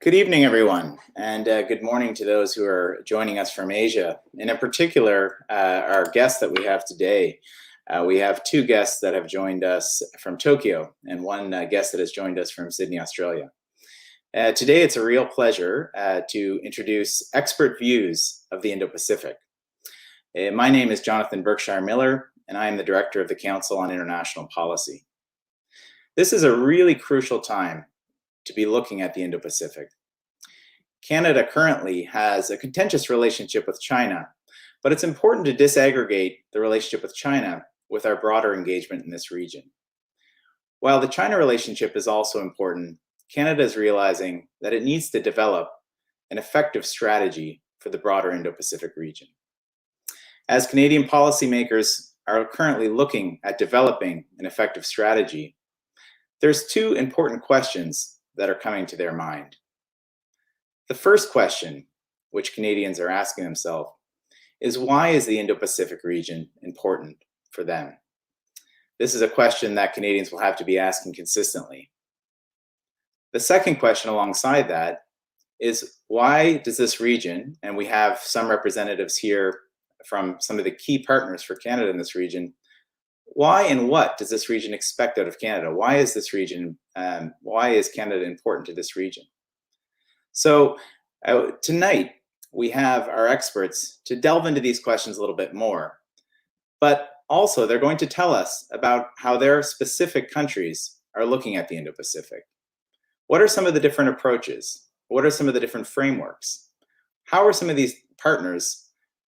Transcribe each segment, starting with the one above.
Good evening, everyone, and good morning to those who are joining us from Asia. And in particular, our guests that we have today. We have two guests that have joined us from Tokyo and one guest that has joined us from Sydney, Australia. Today, it's a real pleasure to introduce expert views of the Indo-Pacific. My name is Jonathan Berkshire Miller, and I am the Director of the Council on International Policy. This is a really crucial time to be looking at the Indo-Pacific. Canada currently has a contentious relationship with China, but it's important to disaggregate the relationship with China with our broader engagement in this region. While the China relationship is also important, Canada is realizing that it needs to develop an effective strategy for the broader Indo-Pacific region. As Canadian policymakers are currently looking at developing an effective strategy, there's two important questions that are coming to their mind. The first question, which Canadians are asking themselves, is why is the Indo-Pacific region important for them? This is a question that Canadians will have to be asking consistently. The second question alongside that is why does this region, and we have some representatives here from some of the key partners for Canada in this region, why and what does this region expect out of Canada? Why is this region, why is Canada important to this region? So tonight, we have our experts to delve into these questions a little bit more, but also they're going to tell us about how their specific countries are looking at the Indo-Pacific. What are some of the different approaches? What are some of the different frameworks? How are some of these partners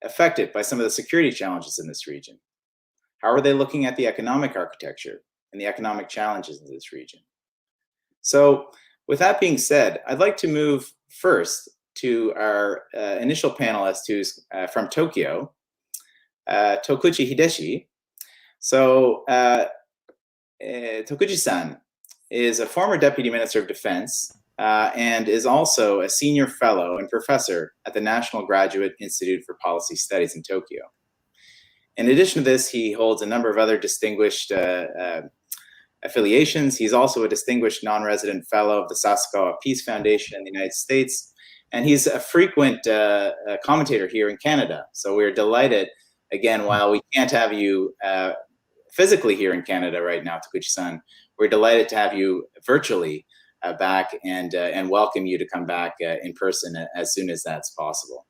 affected by some of the security challenges in this region? How are they looking at the economic architecture and the economic challenges in this region? So with that being said, I'd like to move first to our initial panelist who's from Tokyo, Tokushi Hideshi. So Tokushi-san is a former Deputy Minister of Defense and is also a senior fellow and professor at the National Graduate Institute for Policy Studies in Tokyo. In addition to this, he holds a number of other distinguished affiliations. He's also a distinguished non-resident fellow of the Sasakawa Peace Foundation in the United States, and he's a frequent commentator here in Canada. So we're delighted, again, while we can't have you physically here in Canada right now, Tokuchi-san, we're delighted to have you virtually back and welcome you to come back in person as soon as that's possible.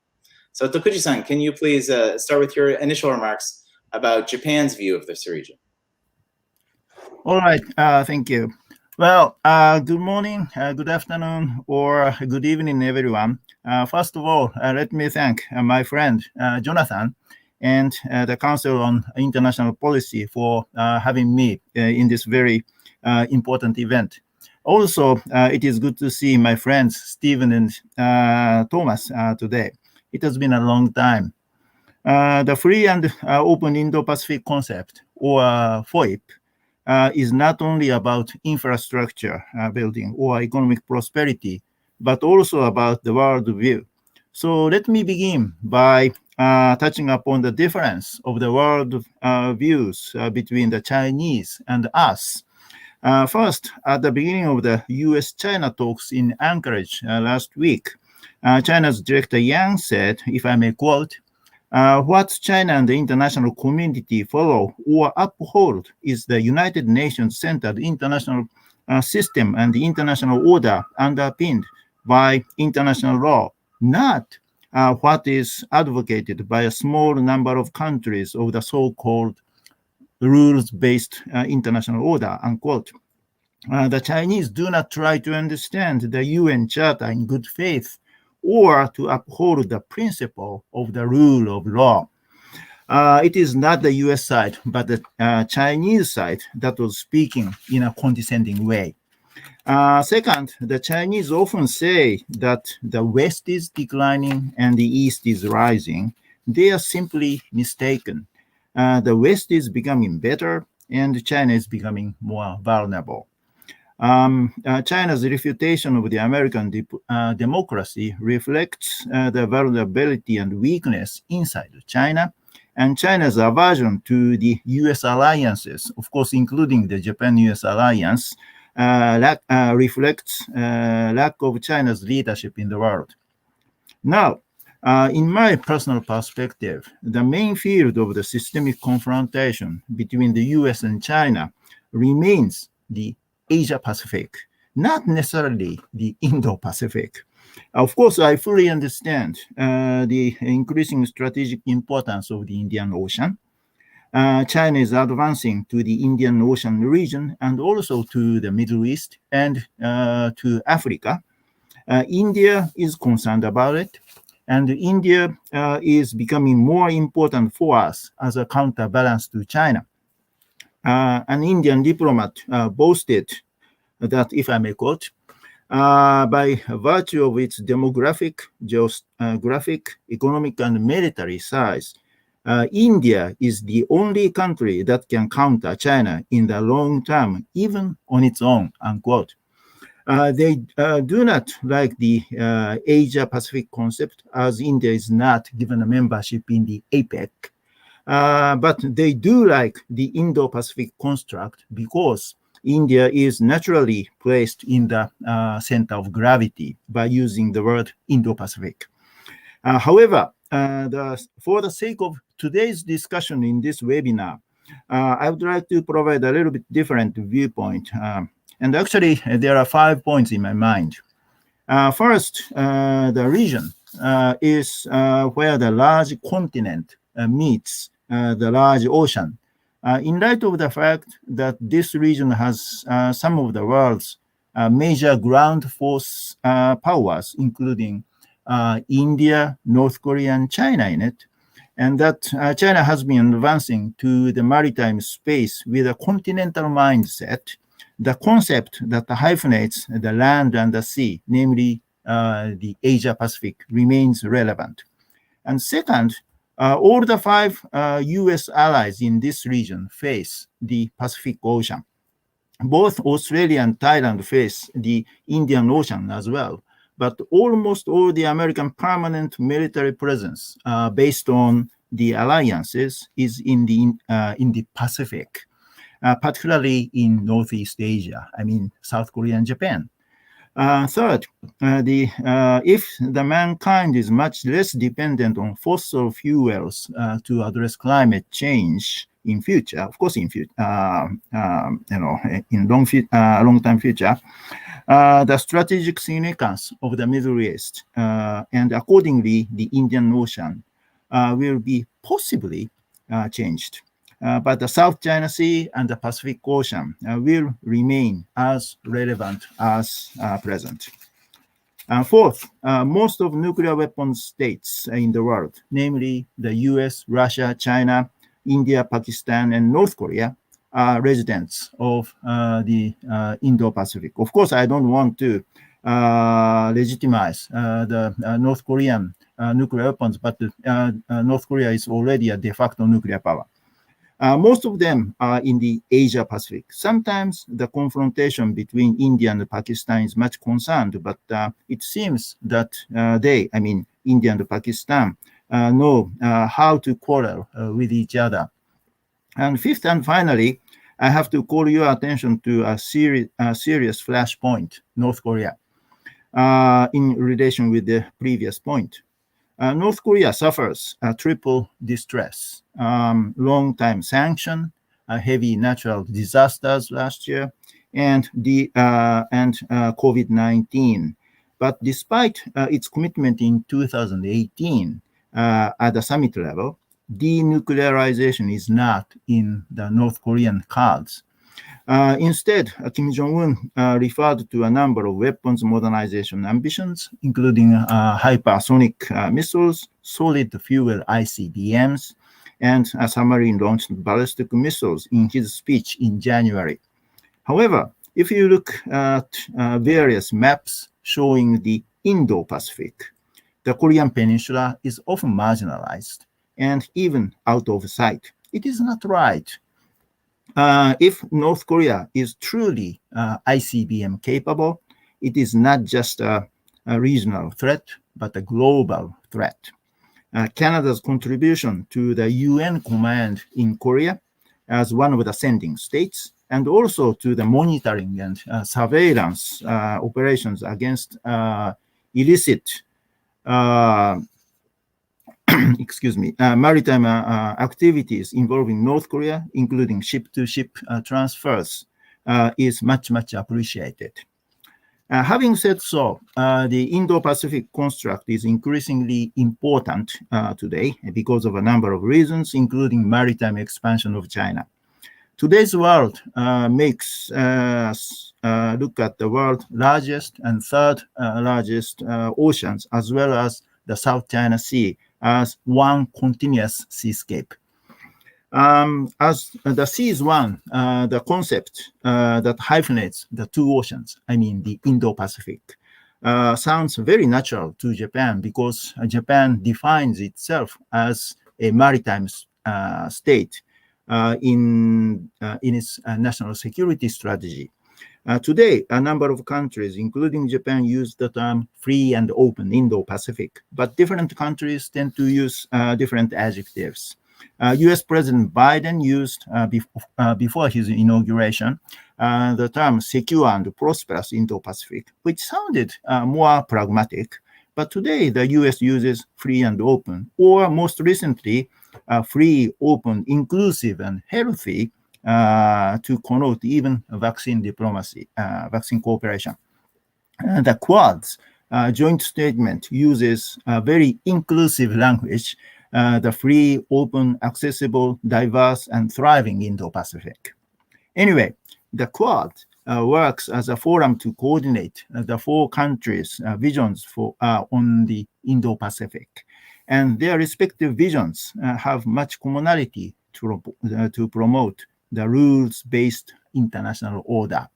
So Tokuchi-san, can you please start with your initial remarks about Japan's view of this region? All right, thank you. Well, good morning, good afternoon, or good evening, everyone. First of all, let me thank my friend, Jonathan, and the Council on International Policy for having me in this very important event. Also, it is good to see my friends, Stephen and Thomas today. It has been a long time. The free and open Indo-Pacific concept, or FOIP, is not only about infrastructure building or economic prosperity, but also about the world view. So let me begin by touching upon the difference of the world views between the Chinese and us. First, at the beginning of the US-China talks in Anchorage last week, China's Director Yang said, if I may quote, what China and the international community follow or uphold is the United Nations-centered international system and the international order underpinned by international law, not what is advocated by a small number of countries of the so-called rules-based international order, unquote. The Chinese do not try to understand the UN Charter in good faith or to uphold the principle of the rule of law. It is not the US side, but the Chinese side that was speaking in a condescending way. Second, the Chinese often say that the West is declining and the East is rising. They are simply mistaken. The West is becoming better and China is becoming more vulnerable. China's refutation of the American democracy reflects the vulnerability and weakness inside China, and China's aversion to the US alliances, of course, including the Japan-US alliance, reflects lack of China's leadership in the world. Now, in my personal perspective, the main field of the systemic confrontation between the US and China remains the Asia-Pacific, not necessarily the Indo-Pacific. Of course, I fully understand the increasing strategic importance of the Indian Ocean. China is advancing to the Indian Ocean region and also to the Middle East and to Africa. India is concerned about it, and India is becoming more important for us as a counterbalance to China. An Indian diplomat boasted that, if I may quote, by virtue of its demographic, geographic, economic, and military size, India is the only country that can counter China in the long term, even on its own, unquote. They do not like the Asia-Pacific concept, as India is not given a membership in the APEC. But they do like the Indo-Pacific construct because India is naturally placed in the center of gravity by using the word Indo-Pacific. However, for the sake of today's discussion in this webinar, I would like to provide a little bit different viewpoint. And actually, there are 5 points in my mind. First, the region is where the large continent meets the large ocean. In light of the fact that this region has some of the world's major ground force powers, including India, North Korea, and China in it, and that China has been advancing to the maritime space with a continental mindset, the concept that hyphenates the land and the sea, namely the Asia-Pacific, remains relevant. And second, all the 5 US allies in this region face the Pacific Ocean. Both Australia and Thailand face the Indian Ocean as well, but almost all the American permanent military presence based on the alliances is in the Pacific, particularly in Northeast Asia, I mean South Korea and Japan. Third, if the mankind is much less dependent on fossil fuels to address climate change in future, of course, in long-time future, the strategic significance of the Middle East and accordingly the Indian Ocean will be possibly changed. But the South China Sea and the Pacific Ocean will remain as relevant as present. Fourth, most of nuclear weapons states in the world, namely the US, Russia, China, India, Pakistan, and North Korea, are residents of the Indo-Pacific. Of course, I don't want to legitimize the North Korean nuclear weapons, but North Korea is already a de facto nuclear power. Most of them are in the Asia-Pacific. Sometimes the confrontation between India and Pakistan is much concerned, but it seems that India and Pakistan, know how to quarrel with each other. And fifth and finally, I have to call your attention to a serious flashpoint, North Korea, in relation with the previous point. North Korea suffers a triple distress, long-time sanction, heavy natural disasters last year, and COVID-19. But despite its commitment in 2018 at the summit level, denuclearization is not in the North Korean cards. Instead, Kim Jong-un referred to a number of weapons modernization ambitions, including hypersonic missiles, solid fuel ICBMs, and submarine-launched ballistic missiles in his speech in January. However, if you look at various maps showing the Indo-Pacific, the Korean Peninsula is often marginalized and even out of sight. It is not right. If North Korea is truly ICBM capable, it is not just a regional threat, but a global threat. Canada's contribution to the UN command in Korea as one of the sending states and also to the monitoring and surveillance operations against illicit maritime activities involving North Korea, including ship-to-ship transfers, is much, much appreciated. Having said so, the Indo-Pacific construct is increasingly important today because of a number of reasons, including maritime expansion of China. Today's world makes us look at the world's largest and third largest oceans, as well as the South China Sea, as one continuous seascape. As the sea is one, the concept that hyphenates the two oceans, I mean the Indo-Pacific, sounds very natural to Japan because Japan defines itself as a maritime state in its national security strategy. Today, a number of countries, including Japan, use the term free and open Indo-Pacific, but different countries tend to use different adjectives. US President Biden used before his inauguration the term secure and prosperous Indo-Pacific, which sounded more pragmatic. But today, the US uses free and open, or most recently, free, open, inclusive, and healthy to connote even vaccine diplomacy, vaccine cooperation. The Quad's joint statement uses a very inclusive language, the free, open, accessible, diverse, and thriving Indo-Pacific. Anyway, the Quad works as a forum to coordinate the four countries' visions for on the Indo-Pacific. And their respective visions have much commonality to promote the rules-based international order.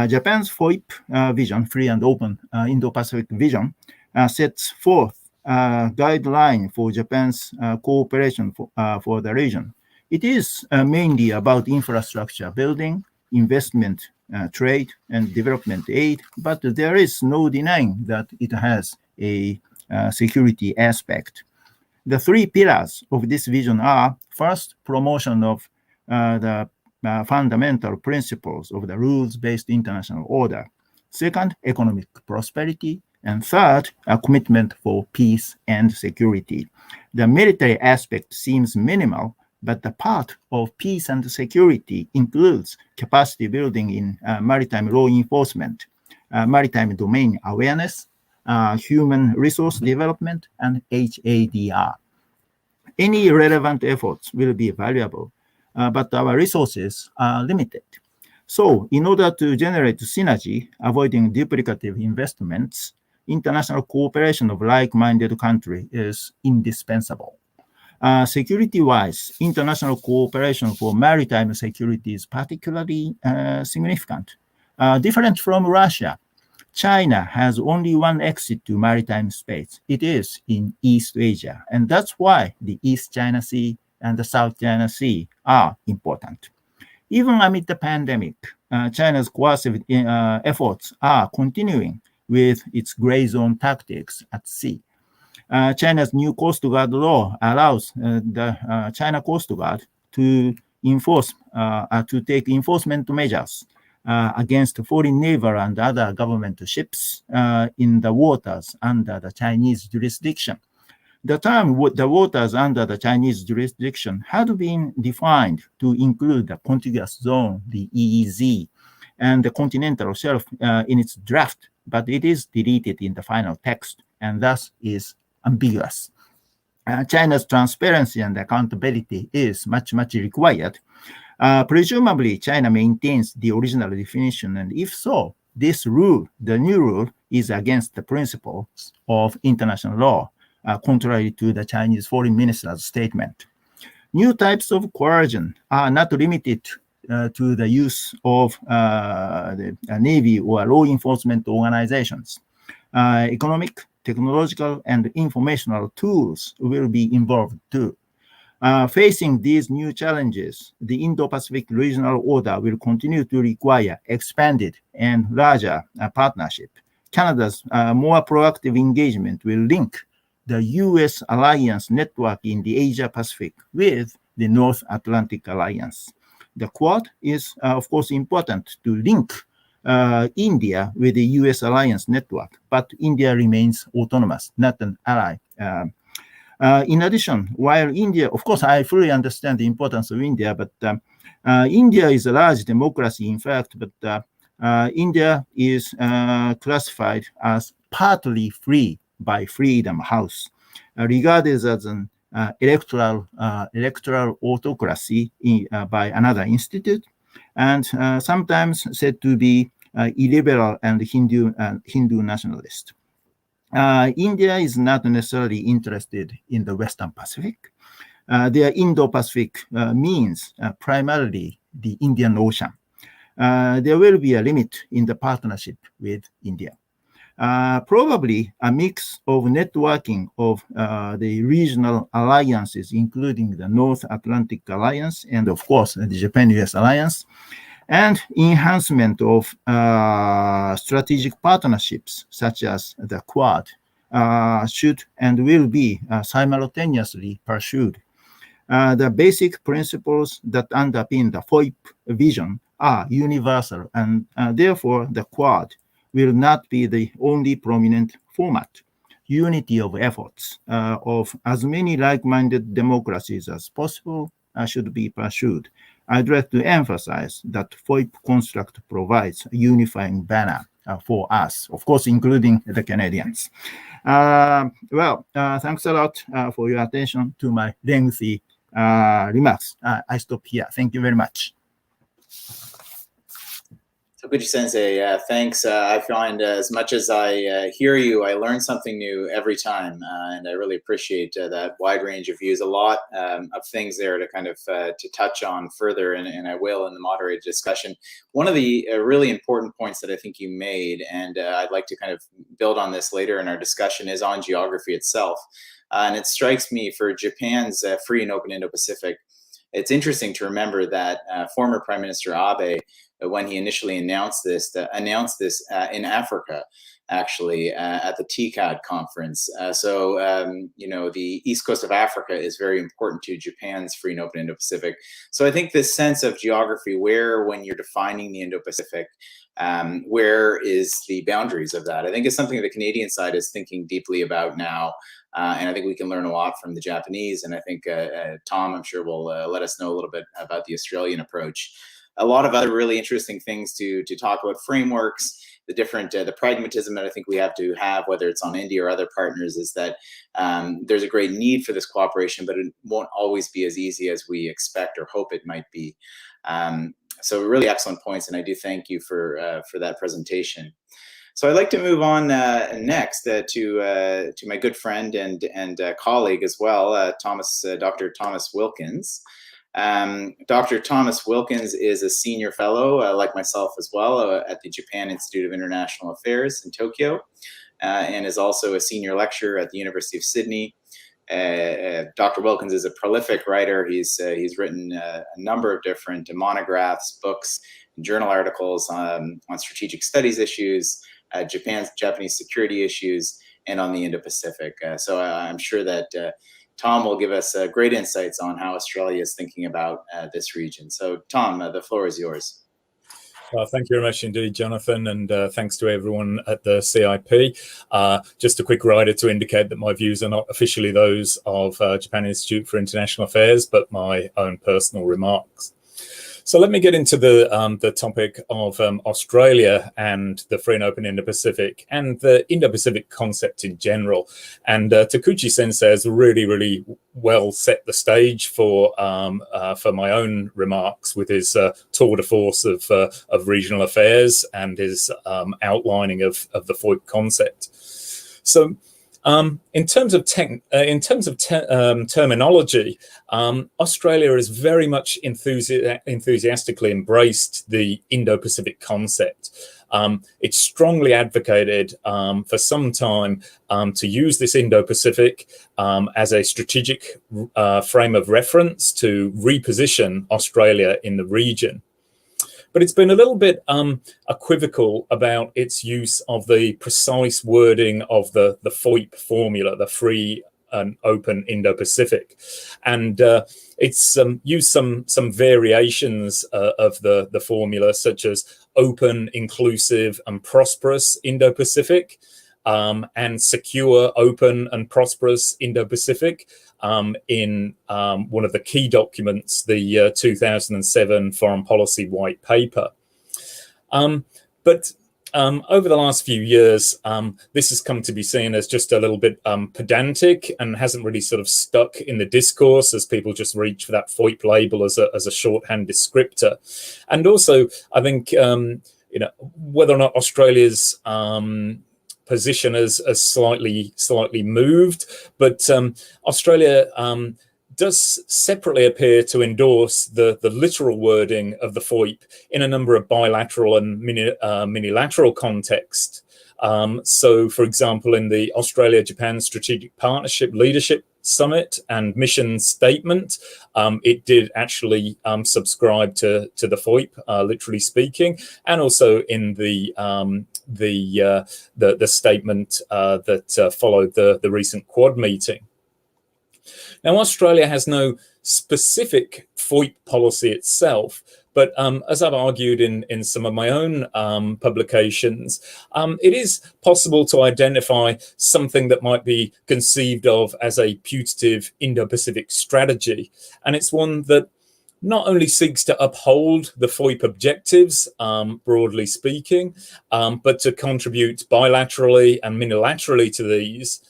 Japan's FOIP vision, free and open Indo-Pacific vision, sets forth a guideline for Japan's cooperation for the region. It is mainly about infrastructure building, investment, trade, and development aid, but there is no denying that it has a security aspect. The three pillars of this vision are, first, promotion of the fundamental principles of the rules-based international order. Second, economic prosperity. And third, a commitment for peace and security. The military aspect seems minimal, but the part of peace and security includes capacity building in maritime law enforcement, maritime domain awareness, human resource development, and HADR. Any relevant efforts will be valuable, but our resources are limited. So, in order to generate synergy, avoiding duplicative investments, international cooperation of like-minded countries is indispensable. Security-wise, international cooperation for maritime security is particularly significant. Different from Russia, China has only one exit to maritime space. It is in East Asia, and that's why the East China Sea and the South China Sea are important. Even amid the pandemic, China's coercive efforts are continuing with its gray zone tactics at sea. China's new Coast Guard law allows the China Coast Guard to take enforcement measures against foreign naval and other government ships in the waters under the Chinese jurisdiction. The term the waters under the Chinese jurisdiction had been defined to include the contiguous zone, the EEZ, and the continental shelf in its draft, but it is deleted in the final text and thus is ambiguous. China's transparency and accountability is much, much required. Presumably, China maintains the original definition, and if so, this rule, the new rule, is against the principles of international law, contrary to the Chinese foreign minister's statement. New types of coercion are not limited to the use of the Navy or law enforcement organizations. Economic, technological, and informational tools will be involved too. Facing these new challenges, the Indo-Pacific regional order will continue to require expanded and larger partnership. Canada's more proactive engagement will link the U.S. alliance network in the Asia-Pacific with the North Atlantic Alliance. the Quad is, of course, important to link India with the US alliance network, but India remains autonomous, not an ally. In addition, while India, of course, I fully understand the importance of India, but India is a large democracy, in fact, but India is classified as partly free by Freedom House, regarded as an electoral autocracy by another institute, and sometimes said to be illiberal and Hindu nationalist. India is not necessarily interested in the Western Pacific. Their Indo-Pacific means primarily the Indian Ocean. There will be a limit in the partnership with India. Probably a mix of networking of the regional alliances, including the North Atlantic Alliance and, of course, the Japan-US Alliance, and enhancement of strategic partnerships such as the Quad should and will be simultaneously pursued. The basic principles that underpin the FOIP vision are universal, and therefore the Quad will not be the only prominent format. Unity of efforts of as many like-minded democracies as possible should be pursued. I'd like to emphasize that FOIP construct provides a unifying banner for us, of course, including the Canadians. Thanks a lot for your attention to my lengthy remarks. I stop here. Thank you very much. Tokushi Sensei, thanks. I find as much as I hear you, I learn something new every time, and I really appreciate that wide range of views. A lot of things there to kind of to touch on further, and I will in the moderated discussion. One of the really important points that I think you made, and I'd like to kind of build on this later in our discussion, is on geography itself. And it strikes me for Japan's free and open Indo-Pacific, it's interesting to remember that former Prime Minister Abe, when he initially announced this in Africa, actually at the TCAD conference. You know, the east coast of Africa is very important to Japan's free and open Indo-Pacific. So I think this sense of geography, where when you're defining the Indo-Pacific, where is the boundaries of that? I think it's something the Canadian side is thinking deeply about now. And I think we can learn a lot from the Japanese. And I think Tom, I'm sure, will let us know a little bit about the Australian approach. A lot of other really interesting things to talk about, frameworks, the different, the pragmatism that I think we have to have, whether it's on India or other partners, is that there's a great need for this cooperation, but it won't always be as easy as we expect or hope it might be. So really excellent points, and I do thank you for that presentation. So I'd like to move on next to my good friend and colleague as well, Dr. Thomas Wilkins. Dr. Thomas Wilkins is a senior fellow, like myself as well, at the Japan Institute of International Affairs in Tokyo, and is also a senior lecturer at the University of Sydney. Dr. Wilkins is a prolific writer. He's written a number of different monographs, books, journal articles on strategic studies issues, Japanese security issues, and on the Indo-Pacific. So I'm sure that Tom will give us great insights on how Australia is thinking about this region. So Tom, the floor is yours. Thank you very much indeed, Jonathan, and thanks to everyone at the CIP. Just a quick rider to indicate that my views are not officially those of Japan Institute for International Affairs, but my own personal remarks. So let me get into the topic of Australia and the free and open Indo-Pacific and the Indo-Pacific concept in general. And Tokushi Sensei has really, really well set the stage for my own remarks with his tour de force of regional affairs and his outlining of the FOIP concept. So in terms of terminology, Australia has very much enthusiastically embraced the Indo-Pacific concept. It's strongly advocated for some time to use this Indo-Pacific as a strategic frame of reference to reposition Australia in the region. But it's been a little bit equivocal about its use of the precise wording of the FOIP formula, the free, an open Indo-Pacific. And it's used some variations of the formula, such as open, inclusive, and prosperous Indo-Pacific, and secure, open, and prosperous Indo-Pacific in one of the key documents, the 2007 Foreign Policy White Paper. But over the last few years, this has come to be seen as just a little bit pedantic and hasn't really sort of stuck in the discourse as people just reach for that FOIP label as a shorthand descriptor. And also, I think, whether or not Australia's position has slightly moved, but Australia does separately appear to endorse the literal wording of the FOIP in a number of bilateral and minilateral contexts. So, for example, in the Australia-Japan Strategic Partnership Leadership Summit and Mission Statement, it did actually subscribe to the FOIP, literally speaking, and also in the statement that followed the recent Quad meeting. Now, Australia has no specific FOIP policy itself, but as I've argued in some of my own publications, it is possible to identify something that might be conceived of as a putative Indo-Pacific strategy. And it's one that not only seeks to uphold the FOIP objectives, broadly speaking, but to contribute bilaterally and minilaterally to these,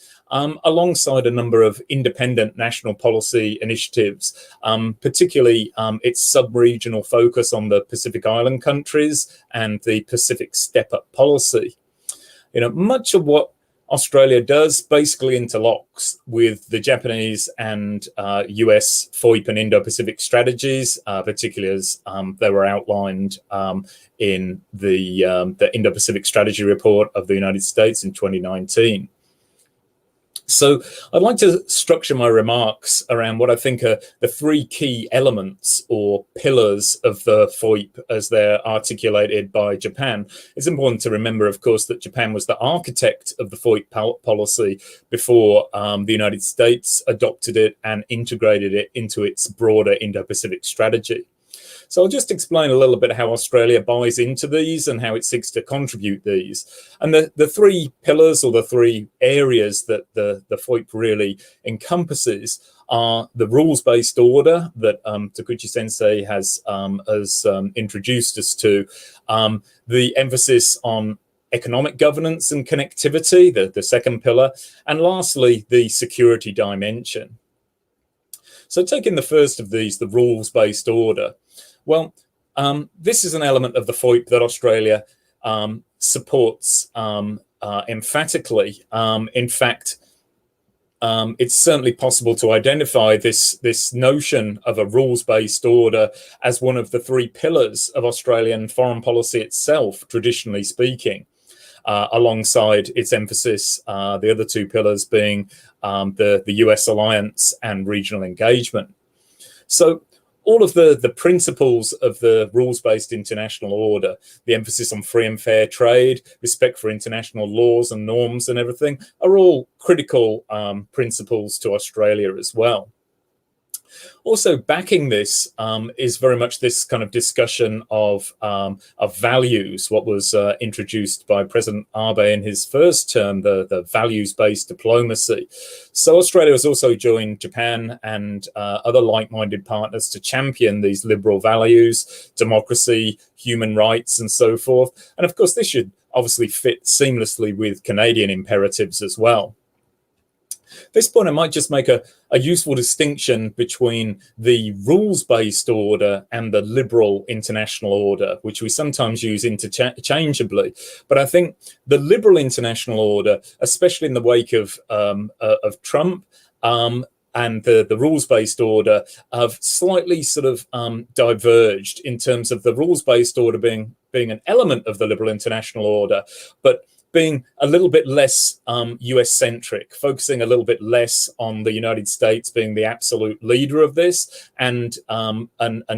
alongside a number of independent national policy initiatives, particularly its sub-regional focus on the Pacific Island countries and the Pacific Step-Up policy. Much of what Australia does basically interlocks with the Japanese and US FOIP and Indo-Pacific strategies, particularly as they were outlined in the Indo-Pacific Strategy Report of the United States in 2019. So I'd like to structure my remarks around what I think are the three key elements or pillars of the FOIP as they're articulated by Japan. It's important to remember, of course, that Japan was the architect of the FOIP policy before the United States adopted it and integrated it into its broader Indo-Pacific strategy. So I'll just explain a little bit how Australia buys into these and how it seeks to contribute these. And the three pillars or the three areas that the FOIP really encompasses are the rules-based order that Tokushi Sensei has introduced us to, the emphasis on economic governance and connectivity, the second pillar, and lastly, the security dimension. So taking the first of these, the rules-based order, well, this is an element of the FOIP that Australia supports emphatically. In fact, it's certainly possible to identify this notion of a rules-based order as one of the three pillars of Australian foreign policy itself, traditionally speaking, alongside its emphasis, the other two pillars being the US alliance and regional engagement. So all of the principles of the rules-based international order, the emphasis on free and fair trade, respect for international laws and norms and everything, are all critical principles to Australia as well. Also backing this is very much this kind of discussion of values, what was introduced by President Abe in his first term, the values-based diplomacy. So Australia has also joined Japan and other like-minded partners to champion these liberal values, democracy, human rights, and so forth. And of course, this should obviously fit seamlessly with Canadian imperatives as well. At this point, I might just make a useful distinction between the rules-based order and the liberal international order, which we sometimes use interchangeably. But I think the liberal international order, especially in the wake of Trump, and the rules-based order have slightly sort of diverged in terms of the rules-based order being an element of the liberal international order, but being a little bit less US-centric, focusing a little bit less on the United States being the absolute leader of this, and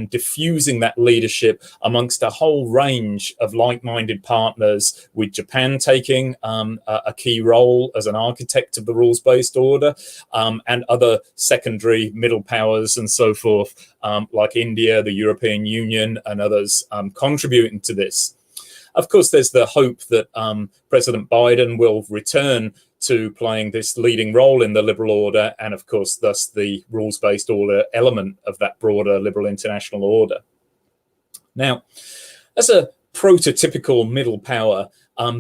diffusing that leadership amongst a whole range of like-minded partners, with Japan taking a key role as an architect of the rules-based order, and other secondary middle powers and so forth, like India, the European Union, and others contributing to this. Of course, there's the hope that President Biden will return to playing this leading role in the liberal order, and of course, thus the rules-based order element of that broader liberal international order. Now, as a prototypical middle power,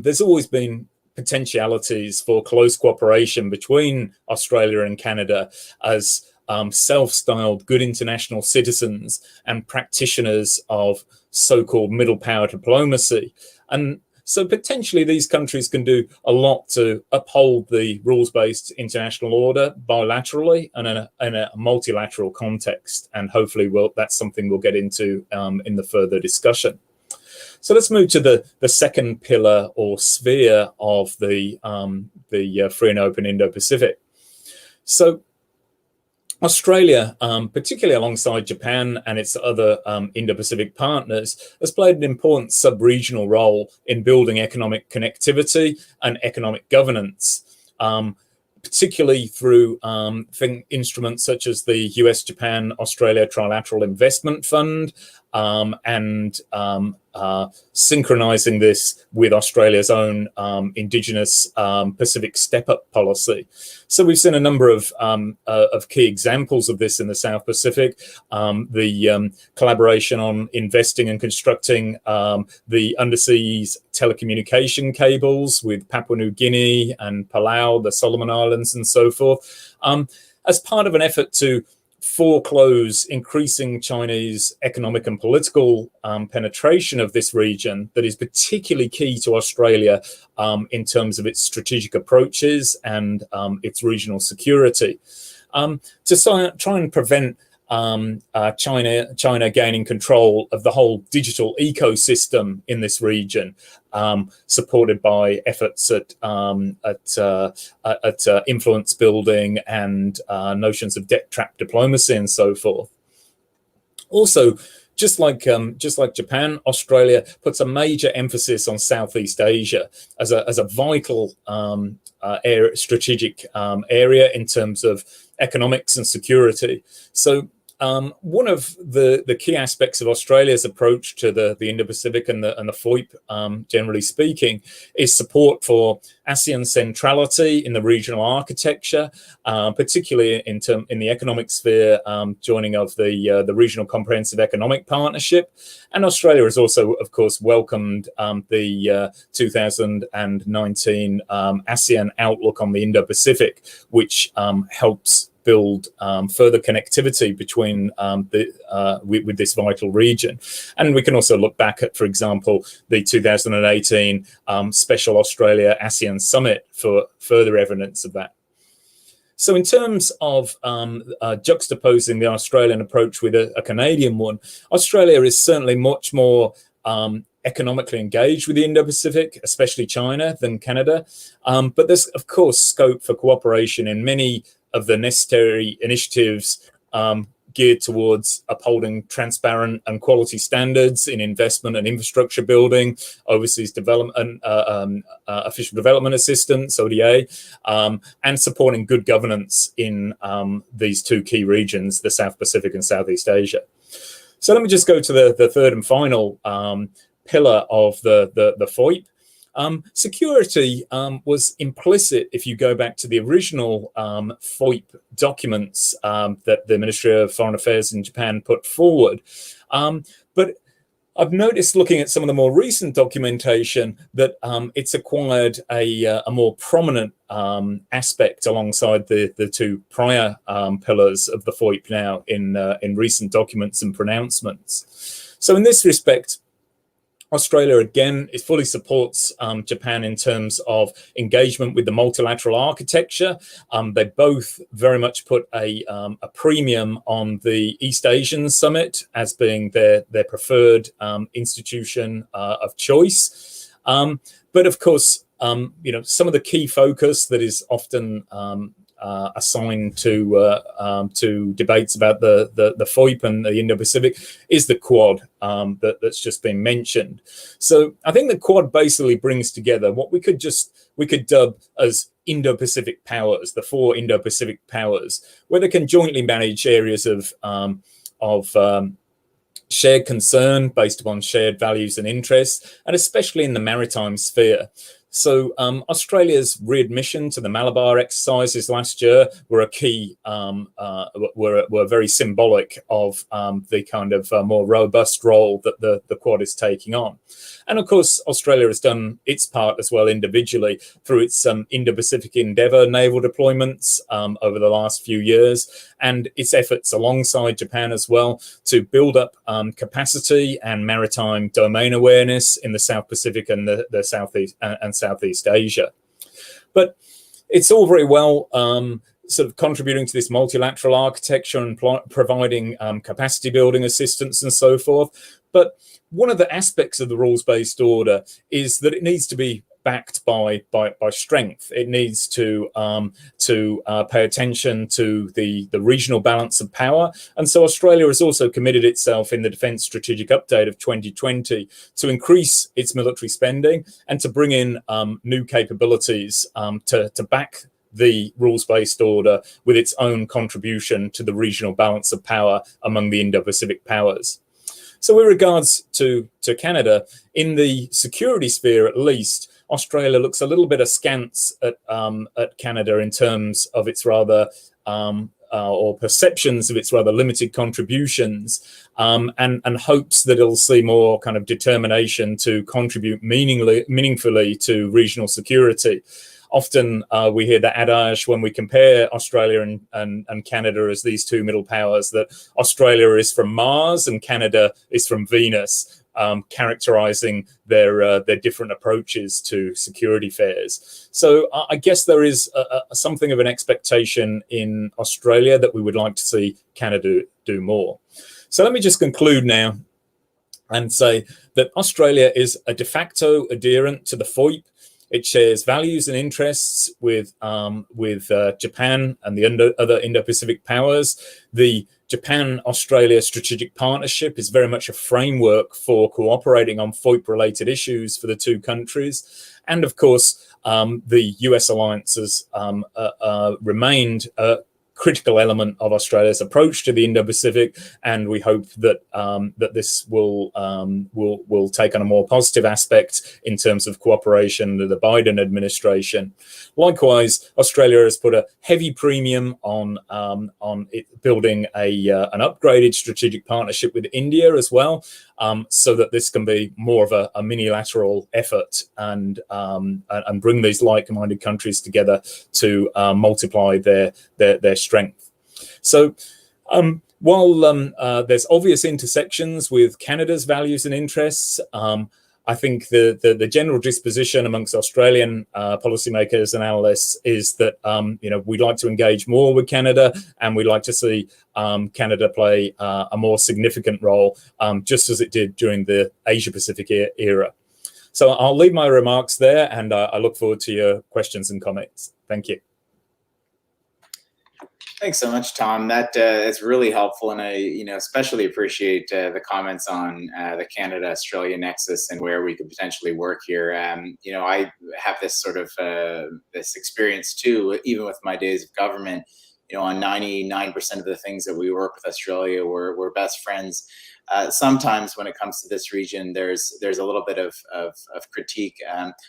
there's always been potentialities for close cooperation between Australia and Canada as self-styled good international citizens and practitioners of so-called middle power diplomacy. And so potentially these countries can do a lot to uphold the rules-based international order bilaterally and in a multilateral context. And hopefully that's something we'll get into in the further discussion. So let's move to the second pillar or sphere of the free and open Indo-Pacific. So Australia, particularly alongside Japan and its other Indo-Pacific partners, has played an important sub-regional role in building economic connectivity and economic governance, particularly through instruments such as the US-Japan-Australia Trilateral Investment Fund, and synchronizing this with Australia's own indigenous Pacific step-up policy. So we've seen a number of key examples of this in the South Pacific. The collaboration on investing and constructing the underseas telecommunication cables with Papua New Guinea and Palau, the Solomon Islands, and so forth, as part of an effort to foreclose increasing Chinese economic and political penetration of this region that is particularly key to Australia in terms of its strategic approaches and its regional security. To try and prevent China gaining control of the whole digital ecosystem in this region, supported by efforts at influence building and notions of debt trap diplomacy and so forth. Also, just like Japan, Australia puts a major emphasis on Southeast Asia as a vital strategic area in terms of economics and security. So one of the key aspects of Australia's approach to the Indo-Pacific and the FOIP, generally speaking, is support for ASEAN centrality in the regional architecture, particularly in the economic sphere, joining of the Regional Comprehensive Economic Partnership. And Australia has also, of course, welcomed the 2019 ASEAN Outlook on the Indo-Pacific, which helps build further connectivity between with this vital region. And we can also look back at, for example, the 2018 Special Australia ASEAN Summit for further evidence of that. So in terms of juxtaposing the Australian approach with a Canadian one, Australia is certainly much more economically engaged with the Indo-Pacific, especially China, than Canada. But there's, of course, scope for cooperation in many of the necessary initiatives geared towards upholding transparent and quality standards in investment and infrastructure building, overseas development, official development assistance, ODA, and supporting good governance in these two key regions, the South Pacific and Southeast Asia. So let me just go to the third and final pillar of the FOIP. Security was implicit if you go back to the original FOIP documents that the Ministry of Foreign Affairs in Japan put forward. But I've noticed, looking at some of the more recent documentation, that it's acquired a more prominent aspect alongside the two prior pillars of the FOIP now in recent documents and pronouncements. So in this respect, Australia, again, it fully supports Japan in terms of engagement with the multilateral architecture. They both very much put a premium on the East Asian Summit as being their preferred institution of choice. But of course, some of the key focus that is often assigned to debates about the FOIP and the Indo-Pacific is the Quad that's just been mentioned. So I think the Quad basically brings together what we could dub as Indo-Pacific powers, the 4 Indo-Pacific powers, where they can jointly manage areas of shared concern based upon shared values and interests, and especially in the maritime sphere. So Australia's readmission to the Malabar exercises last year were a key, were very symbolic of the kind of more robust role that the Quad is taking on. And of course, Australia has done its part as well individually through its Indo-Pacific Endeavour naval deployments over the last few years, and its efforts alongside Japan as well to build up capacity and maritime domain awareness in the South Pacific and the Southeast and Southeast Asia. But it's all very well sort of contributing to this multilateral architecture and providing capacity building assistance and so forth. But one of the aspects of the rules-based order is that it needs to be backed by strength. It needs to pay attention to the regional balance of power. And so Australia has also committed itself in the Defence Strategic Update of 2020 to increase its military spending and to bring in new capabilities to back the rules-based order with its own contribution to the regional balance of power among the Indo-Pacific powers. So with regards to Canada, in the security sphere at least, Australia looks a little bit askance at Canada in terms of its rather, or perceptions of its rather limited contributions, and hopes that it'll see more kind of determination to contribute meaningfully to regional security. Often we hear the adage when we compare Australia and Canada as these two middle powers that Australia is from Mars and Canada is from Venus, characterizing their different approaches to security affairs. So I guess there is something of an expectation in Australia that we would like to see Canada do more. So let me just conclude now and say that Australia is a de facto adherent to the FOIP. It shares values and interests with Japan and the other Indo-Pacific powers. The Japan-Australia strategic partnership is very much a framework for cooperating on FOIP-related issues for the two countries. And of course, the US alliance has remained a critical element of Australia's approach to the Indo-Pacific, and we hope that that this will take on a more positive aspect in terms of cooperation with the Biden administration. Likewise, Australia has put a heavy premium on it building an upgraded strategic partnership with India as well, so that this can be more of a minilateral effort and bring these like-minded countries together to multiply their strength. So while there's obvious intersections with Canada's values and interests, I think the general disposition amongst Australian policymakers and analysts is that we'd like to engage more with Canada, and we'd like to see Canada play a more significant role, just as it did during the Asia-Pacific era. So I'll leave my remarks there, and I look forward to your questions and comments. Thank you. Thanks so much, Tom. That is really helpful, and I, especially appreciate the comments on the Canada-Australia nexus and where we could potentially work here. I have this sort of this experience too, even with my days of government. On 99% of the things that we work with Australia, we're best friends. Sometimes when it comes to this region, there's a little bit of critique,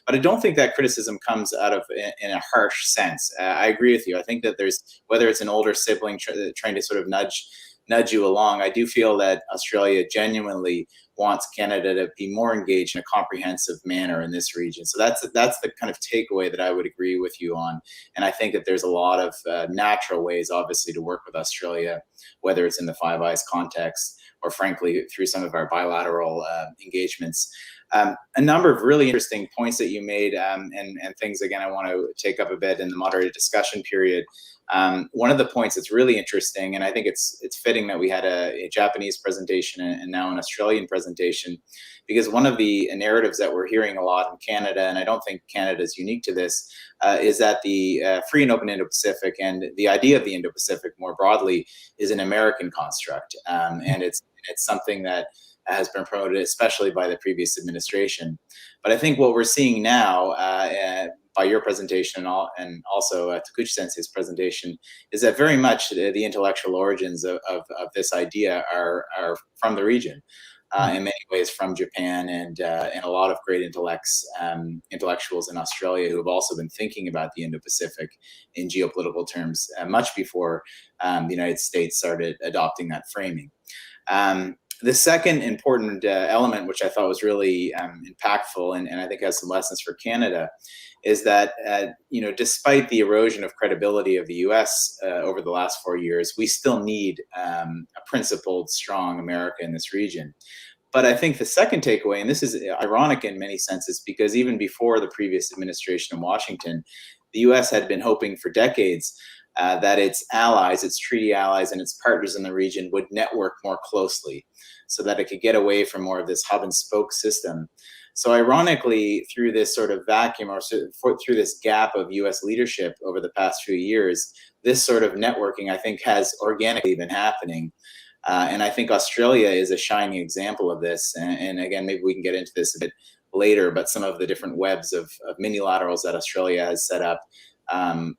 but I don't think that criticism comes out of in a harsh sense. I agree with you. I think that there's, whether it's an older sibling trying to sort of nudge you along, I do feel that Australia genuinely wants Canada to be more engaged in a comprehensive manner in this region. So that's the kind of takeaway that I would agree with you on. And I think that there's a lot of natural ways, obviously, to work with Australia, whether it's in the Five Eyes context or frankly through some of our bilateral engagements. A number of really interesting points that you made, and things, again, I want to take up a bit in the moderated discussion period. One of the points that's really interesting, and I think it's fitting that we had a Japanese presentation and now an Australian presentation, because one of the narratives that we're hearing a lot in Canada, and I don't think Canada is unique to this, is that the free and open Indo-Pacific and the idea of the Indo-Pacific more broadly is an American construct, and it's something that has been promoted, especially by the previous administration. But I think what we're seeing now, by your presentation and also Tokushi Sensei's presentation, is that very much the intellectual origins of this idea are from the region, in many ways from Japan and a lot of great intellectuals in Australia who have also been thinking about the Indo-Pacific in geopolitical terms much before the United States started adopting that framing. The second important element, which I thought was really impactful and I think has some lessons for Canada, is that despite the erosion of credibility of the U.S. Over the last 4 years, we still need a principled, strong America in this region. But I think the second takeaway, and this is ironic in many senses, because even before the previous administration in Washington, the U.S. had been hoping for decades that its allies, its treaty allies, and its partners in the region would network more closely so that it could get away from more of this hub and spoke system. So ironically, through this sort of vacuum or through this gap of U.S. leadership over the past few years, this sort of networking, I think, has organically been happening. And I think Australia is a shining example of this. And again, maybe we can get into this a bit later, but some of the different webs of minilaterals that Australia has set up,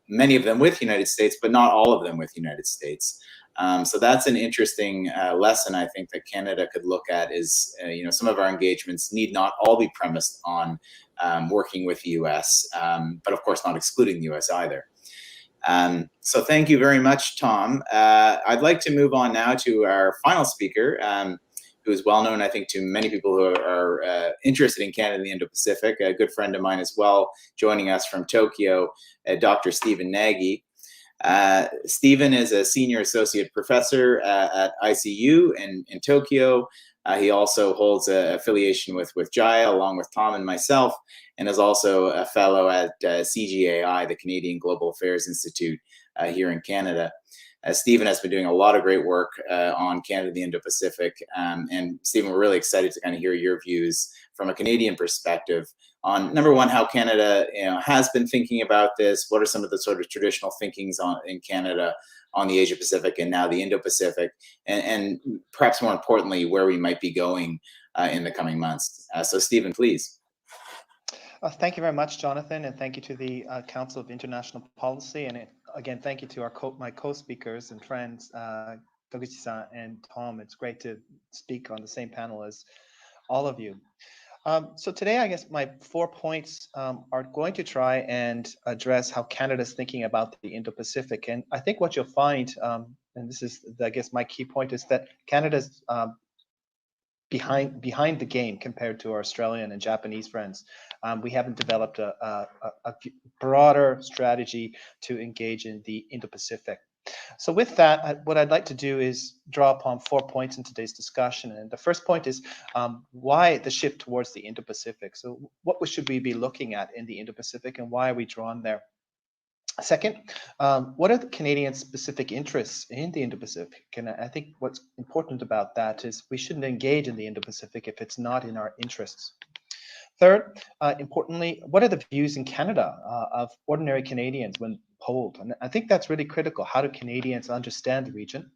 many of them with the United States, but not all of them with the United States. So that's an interesting lesson, I think, that Canada could look at is, some of our engagements need not all be premised on working with the US, but of course not excluding the US either. So thank you very much, Tom. I'd like to move on now to our final speaker, who is well known, I think, to many people who are interested in Canada and the Indo-Pacific, a good friend of mine as well, joining us from Tokyo, Dr. Stephen Nagy. Stephen is a senior associate professor at ICU in Tokyo. He also holds an affiliation with Jaya, along with Tom and myself, and is also a fellow at CGAI, the Canadian Global Affairs Institute here in Canada. Stephen has been doing a lot of great work on Canada and the Indo-Pacific. And Stephen, we're really excited to kind of hear your views from a Canadian perspective on, number one, how Canada has been thinking about this. What are some of the sort of traditional thinkings in Canada on the Asia-Pacific and now the Indo-Pacific? And perhaps more importantly, where we might be going in the coming months. So Stephen, please. Thank you very much, Jonathan, and thank you to the Council of International Policy. And again, thank you to my co-speakers and friends, Tokushi-san and Tom. It's great to speak on the same panel as all of you. So today, I guess my 4 points are going to try and address how Canada's thinking about the Indo-Pacific. And I think what you'll find, and this is, I guess, my key point, is that Canada's behind the game compared to our Australian and Japanese friends. We haven't developed a broader strategy to engage in the Indo-Pacific. So with that, what I'd like to do is draw upon 4 points in today's discussion. And the first point is why the shift towards the Indo-Pacific. So what should we be looking at in the Indo-Pacific and why are we drawn there? Second, what are the Canadian specific interests in the Indo-Pacific? And I think what's important about that is we shouldn't engage in the Indo-Pacific if it's not in our interests. Third, importantly, what are the views in Canada of ordinary Canadians when polled? And I think that's really critical. How do Canadians understand the region?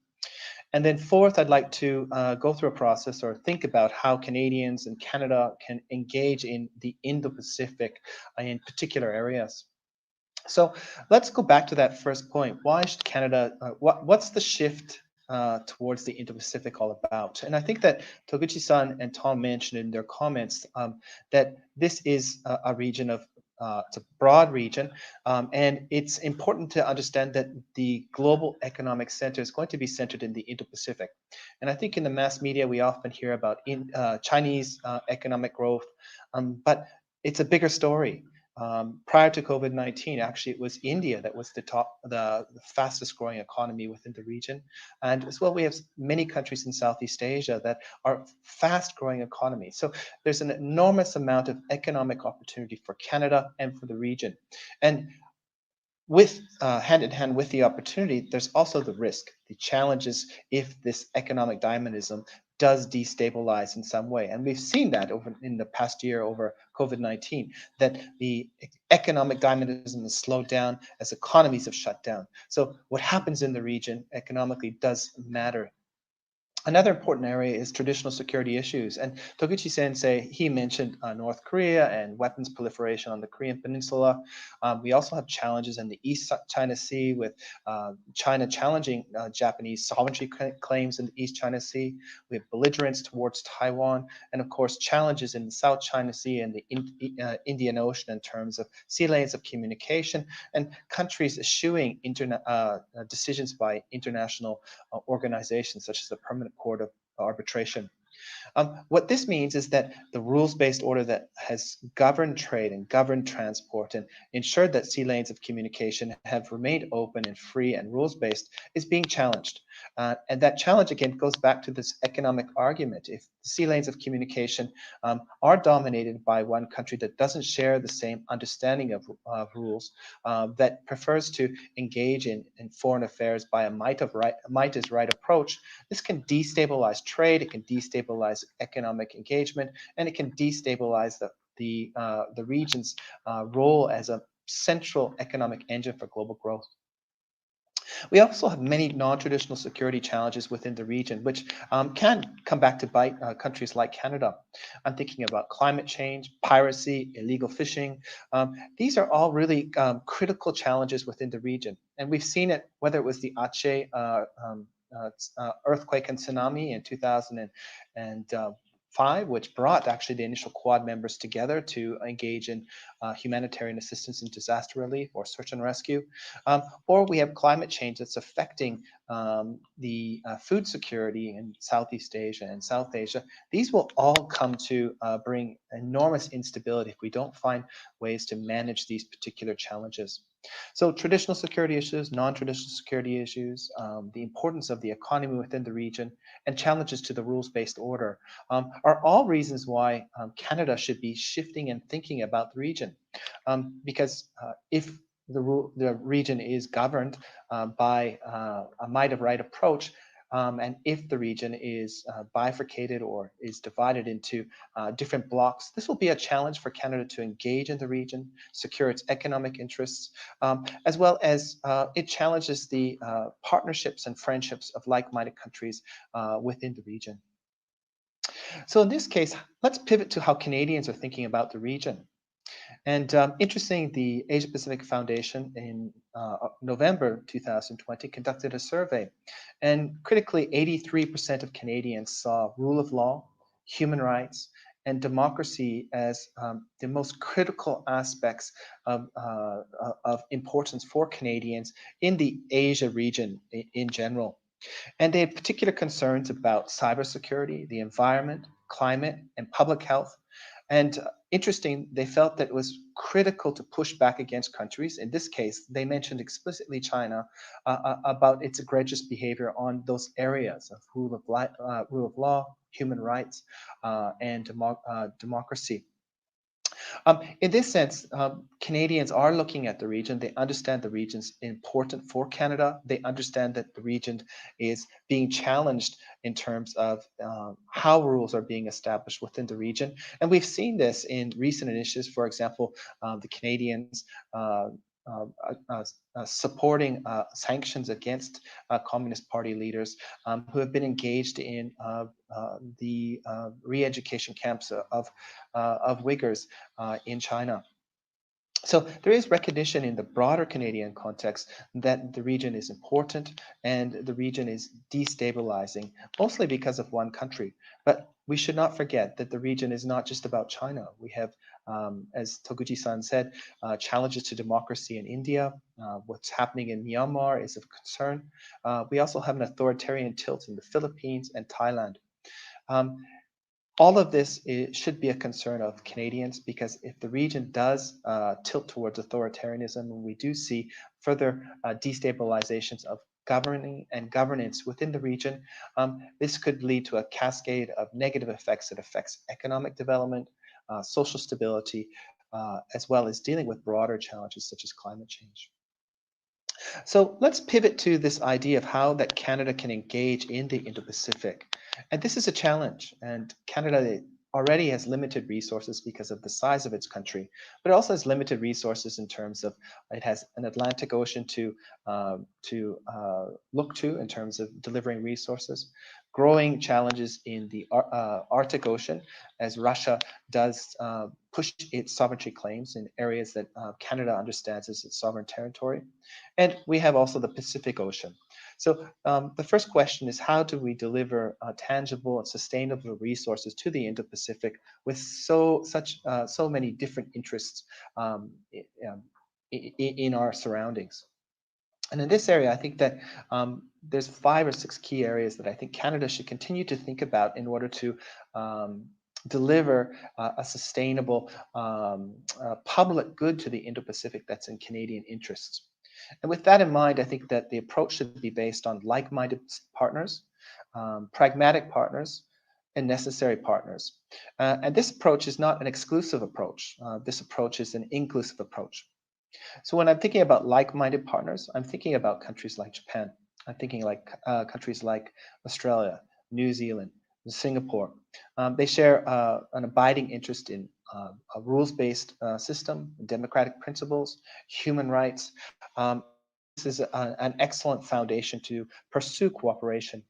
And then fourth, I'd like to go through a process or think about how Canadians and Canada can engage in the Indo-Pacific in particular areas. So let's go back to that first point. Why should Canada, what's the shift towards the Indo-Pacific all about? And I think that Toguchi-san and Tom mentioned in their comments that this is a region of, it's a broad region, and it's important to understand that the global economic center is going to be centered in the Indo-Pacific. And I think in the mass media, we often hear about Chinese economic growth, but it's a bigger story. prior to COVID-19, actually, it was India that was the fastest growing economy within the region. And as well, we have many countries in Southeast Asia that are fast growing economies. So there's an enormous amount of economic opportunity for Canada and for the region. And with hand in hand with the opportunity, there's also the risk, the challenges if this economic dynamism does destabilize in some way. And we've seen that over in the past year over COVID-19, that the economic dynamism has slowed down as economies have shut down. So what happens in the region economically does matter. Another important area is traditional security issues. And Toguchi Sensei, he mentioned North Korea and weapons proliferation on the Korean Peninsula. We also have challenges in the East China Sea with China challenging Japanese sovereignty claims in the East China Sea. We have belligerence towards Taiwan. And of course, challenges in the South China Sea and the Indian Ocean in terms of sea lanes of communication and countries eschewing decisions by international organizations such as the Permanent Court of Arbitration. What this means is that the rules-based order that has governed trade and governed transport and ensured that sea lanes of communication have remained open and free and rules-based is being challenged. And that challenge, again, goes back to this economic argument. If the sea lanes of communication are dominated by one country that doesn't share the same understanding of rules, that prefers to engage in foreign affairs by a might is right approach, this can destabilize trade, it can destabilize economic engagement, and it can destabilize the region's role as a central economic engine for global growth. We also have many non-traditional security challenges within the region, which can come back to bite countries like Canada. I'm thinking about climate change, piracy, illegal fishing. These are all really critical challenges within the region. And we've seen it, whether it was the Aceh earthquake and tsunami in 2005, which brought actually the initial Quad members together to engage in humanitarian assistance and disaster relief or search and rescue. Or we have climate change that's affecting the food security in Southeast Asia and South Asia. These will all come to bring enormous instability if we don't find ways to manage these particular challenges. So traditional security issues, non-traditional security issues, the importance of the economy within the region, and challenges to the rules-based order are all reasons why Canada should be shifting and thinking about the region. Because if the region is governed by a might of right approach, and if the region is bifurcated or is divided into different blocks, this will be a challenge for Canada to engage in the region, secure its economic interests, as well as it challenges the partnerships and friendships of like-minded countries within the region. So in this case, let's pivot to how Canadians are thinking about the region. And interesting, the Asia-Pacific Foundation in November 2020 conducted a survey, and critically 83% of Canadians saw rule of law, human rights, and democracy as the most critical aspects of importance for Canadians in the Asia region in general. And they had particular concerns about cybersecurity, the environment, climate, and public health. And interesting, they felt that it was critical to push back against countries. In this case, they mentioned explicitly China about its egregious behavior on those areas of rule of law, human rights, and democracy. In this sense, Canadians are looking at the region. They understand the region's important for Canada. They understand that the region is being challenged in terms of how rules are being established within the region. And we've seen this in recent initiatives. For example, the Canadians supporting sanctions against Communist Party leaders who have been engaged in the re-education camps of Uyghurs in China. So there is recognition in the broader Canadian context that the region is important and the region is destabilizing, mostly because of one country. But we should not forget that the region is not just about China. We have, as Toguchi-san said, challenges to democracy in India. What's happening in Myanmar is of concern. We also have an authoritarian tilt in the Philippines and Thailand. All of this should be a concern of Canadians, because if the region does tilt towards authoritarianism, and we do see further destabilizations of governing and governance within the region, this could lead to a cascade of negative effects that affects economic development, social stability, as well as dealing with broader challenges such as climate change. So let's pivot to this idea of how that Canada can engage in the Indo-Pacific. And this is a challenge, and Canada already has limited resources because of the size of its country, but it also has limited resources in terms of it has an Atlantic Ocean to look to in terms of delivering resources, growing challenges in the Arctic Ocean as Russia does push its sovereignty claims in areas that Canada understands as its sovereign territory. And we have also the Pacific Ocean. So the first question is, how do we deliver tangible and sustainable resources to the Indo-Pacific with so many different interests in our surroundings? And in this area, I think that there's 5 or 6 key areas that I think Canada should continue to think about in order to deliver a sustainable public good to the Indo-Pacific that's in Canadian interests. And with that in mind, I think that the approach should be based on like-minded partners, pragmatic partners, and necessary partners. And this approach is not an exclusive approach. This approach is an inclusive approach. So when I'm thinking about like-minded partners, I'm thinking about countries like Japan. I'm thinking like countries like Australia, New Zealand, Singapore. They share an abiding interest in a rules-based system, democratic principles, human rights. This is an excellent foundation to pursue cooperation.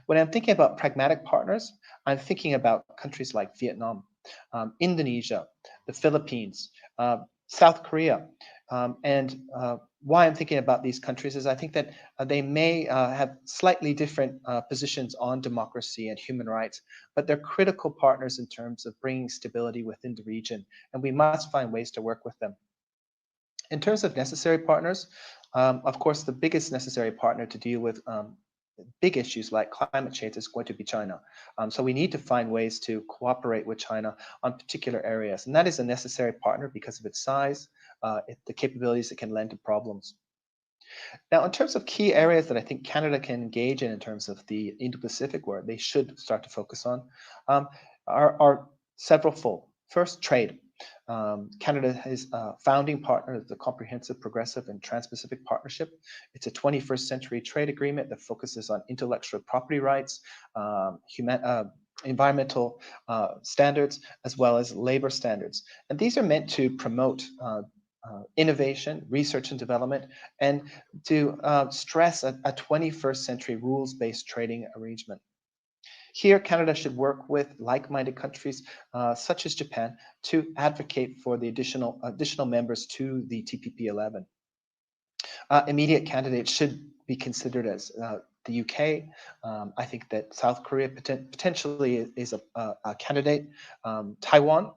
When I'm thinking about pragmatic partners, I'm thinking about countries like Vietnam, Indonesia, the Philippines, South Korea. And why I'm thinking about these countries is I think that they may have slightly different positions on democracy and human rights, but they're critical partners in terms of bringing stability within the region, and we must find ways to work with them. In terms of necessary partners, of course, the biggest necessary partner to deal with big issues like climate change is going to be China. So we need to find ways to cooperate with China on particular areas. And that is a necessary partner because of its size, the capabilities it can lend to problems. Now, in terms of key areas that I think Canada can engage in terms of the Indo-Pacific, where they should start to focus on, are severalfold. First, trade. Canada is a founding partner of the Comprehensive, Progressive, and Trans-Pacific Partnership. It's a 21st century trade agreement that focuses on intellectual property rights, environmental standards, as well as labor standards. And these are meant to promote innovation, research and development, and to stress a 21st century rules-based trading arrangement. Here, Canada should work with like-minded countries such as Japan to advocate for the additional members to the TPP-11. Immediate candidates should be considered as the UK. I think that South Korea potentially is a candidate. Taiwan,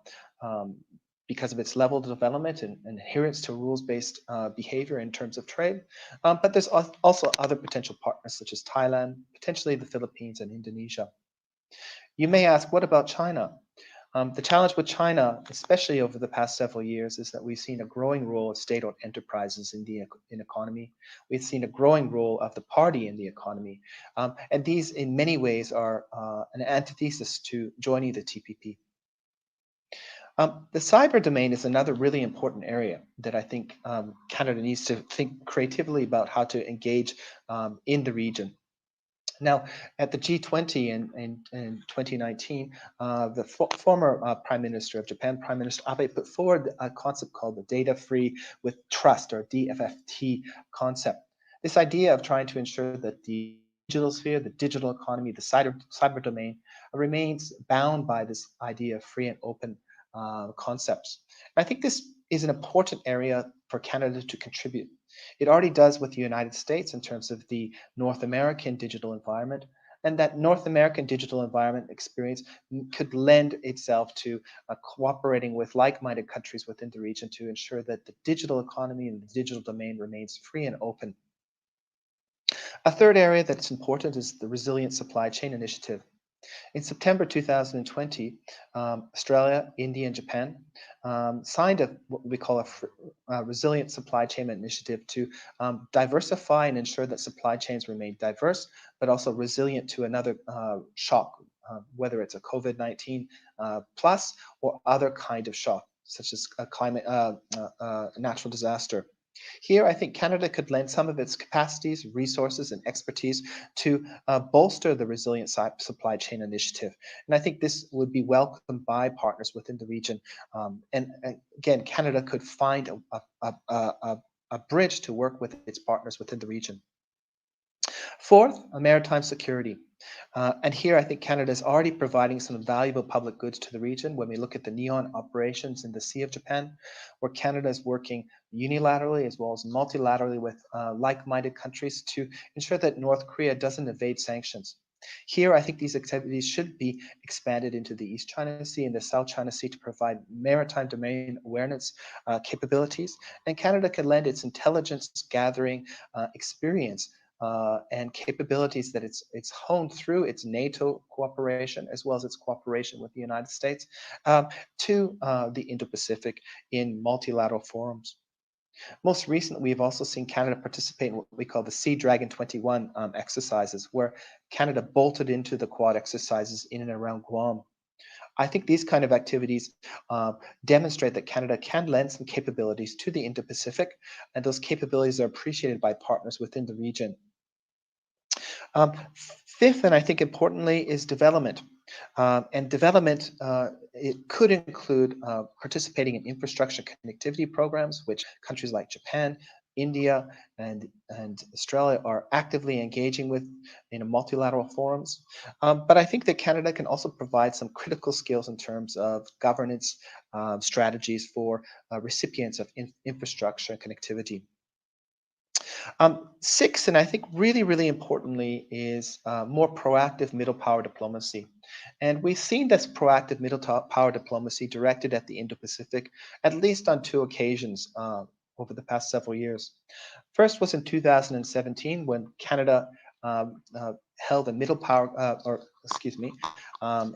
because of its level of development and adherence to rules-based behavior in terms of trade. But there's also other potential partners such as Thailand, potentially the Philippines and Indonesia. You may ask, what about China? The challenge with China, especially over the past several years, is that we've seen a growing role of state-owned enterprises in the economy. We've seen a growing role of the party in the economy. And these, in many ways, are an antithesis to joining the TPP. The cyber domain is another really important area that I think Canada needs to think creatively about how to engage in the region. Now, at the G20 in 2019, the former Prime Minister of Japan, Prime Minister Abe, put forward a concept called the data free with trust, or DFFT concept. This idea of trying to ensure that the digital sphere, the digital economy, the cyber domain remains bound by this idea of free and open concepts. And I think this is an important area for Canada to contribute. It already does with the United States in terms of the North American digital environment, and that North American digital environment experience could lend itself to cooperating with like-minded countries within the region to ensure that the digital economy and the digital domain remains free and open. A third area that's important is the Resilient Supply Chain Initiative. In September 2020, Australia, India, and Japan signed what we call a resilient supply chain initiative to diversify and ensure that supply chains remain diverse, but also resilient to another shock, whether it's a COVID-19 plus or other kind of shock, such as a climate, natural disaster. Here, I think Canada could lend some of its capacities, resources, and expertise to bolster the resilient supply chain initiative. And I think this would be welcomed by partners within the region. And again, Canada could find a bridge to work with its partners within the region. Fourth, maritime security. And here, I think Canada is already providing some valuable public goods to the region when we look at the NEON operations in the Sea of Japan, where Canada is working unilaterally as well as multilaterally with like-minded countries to ensure that North Korea doesn't evade sanctions. Here, I think these activities should be expanded into the East China Sea and the South China Sea to provide maritime domain awareness capabilities. And Canada can lend its intelligence gathering experience and capabilities that it's honed through its NATO cooperation as well as its cooperation with the United States to the Indo-Pacific in multilateral forums. Most recently, we've also seen Canada participate in what we call the Sea Dragon 21 exercises, where Canada bolted into the Quad exercises in and around Guam. I think these kind of activities demonstrate that Canada can lend some capabilities to the Indo-Pacific, and those capabilities are appreciated by partners within the region. Fifth, and I think importantly, is development. And development, it could include participating in infrastructure connectivity programs, which countries like Japan, India, and Australia are actively engaging with in multilateral forums. But I think that Canada can also provide some critical skills in terms of governance strategies for recipients of infrastructure connectivity. Six, and I think really, really importantly, is more proactive middle power diplomacy. And we've seen this proactive middle power diplomacy directed at the Indo-Pacific, at least on two occasions over the past several years. First was in 2017 when Canada held a middle power,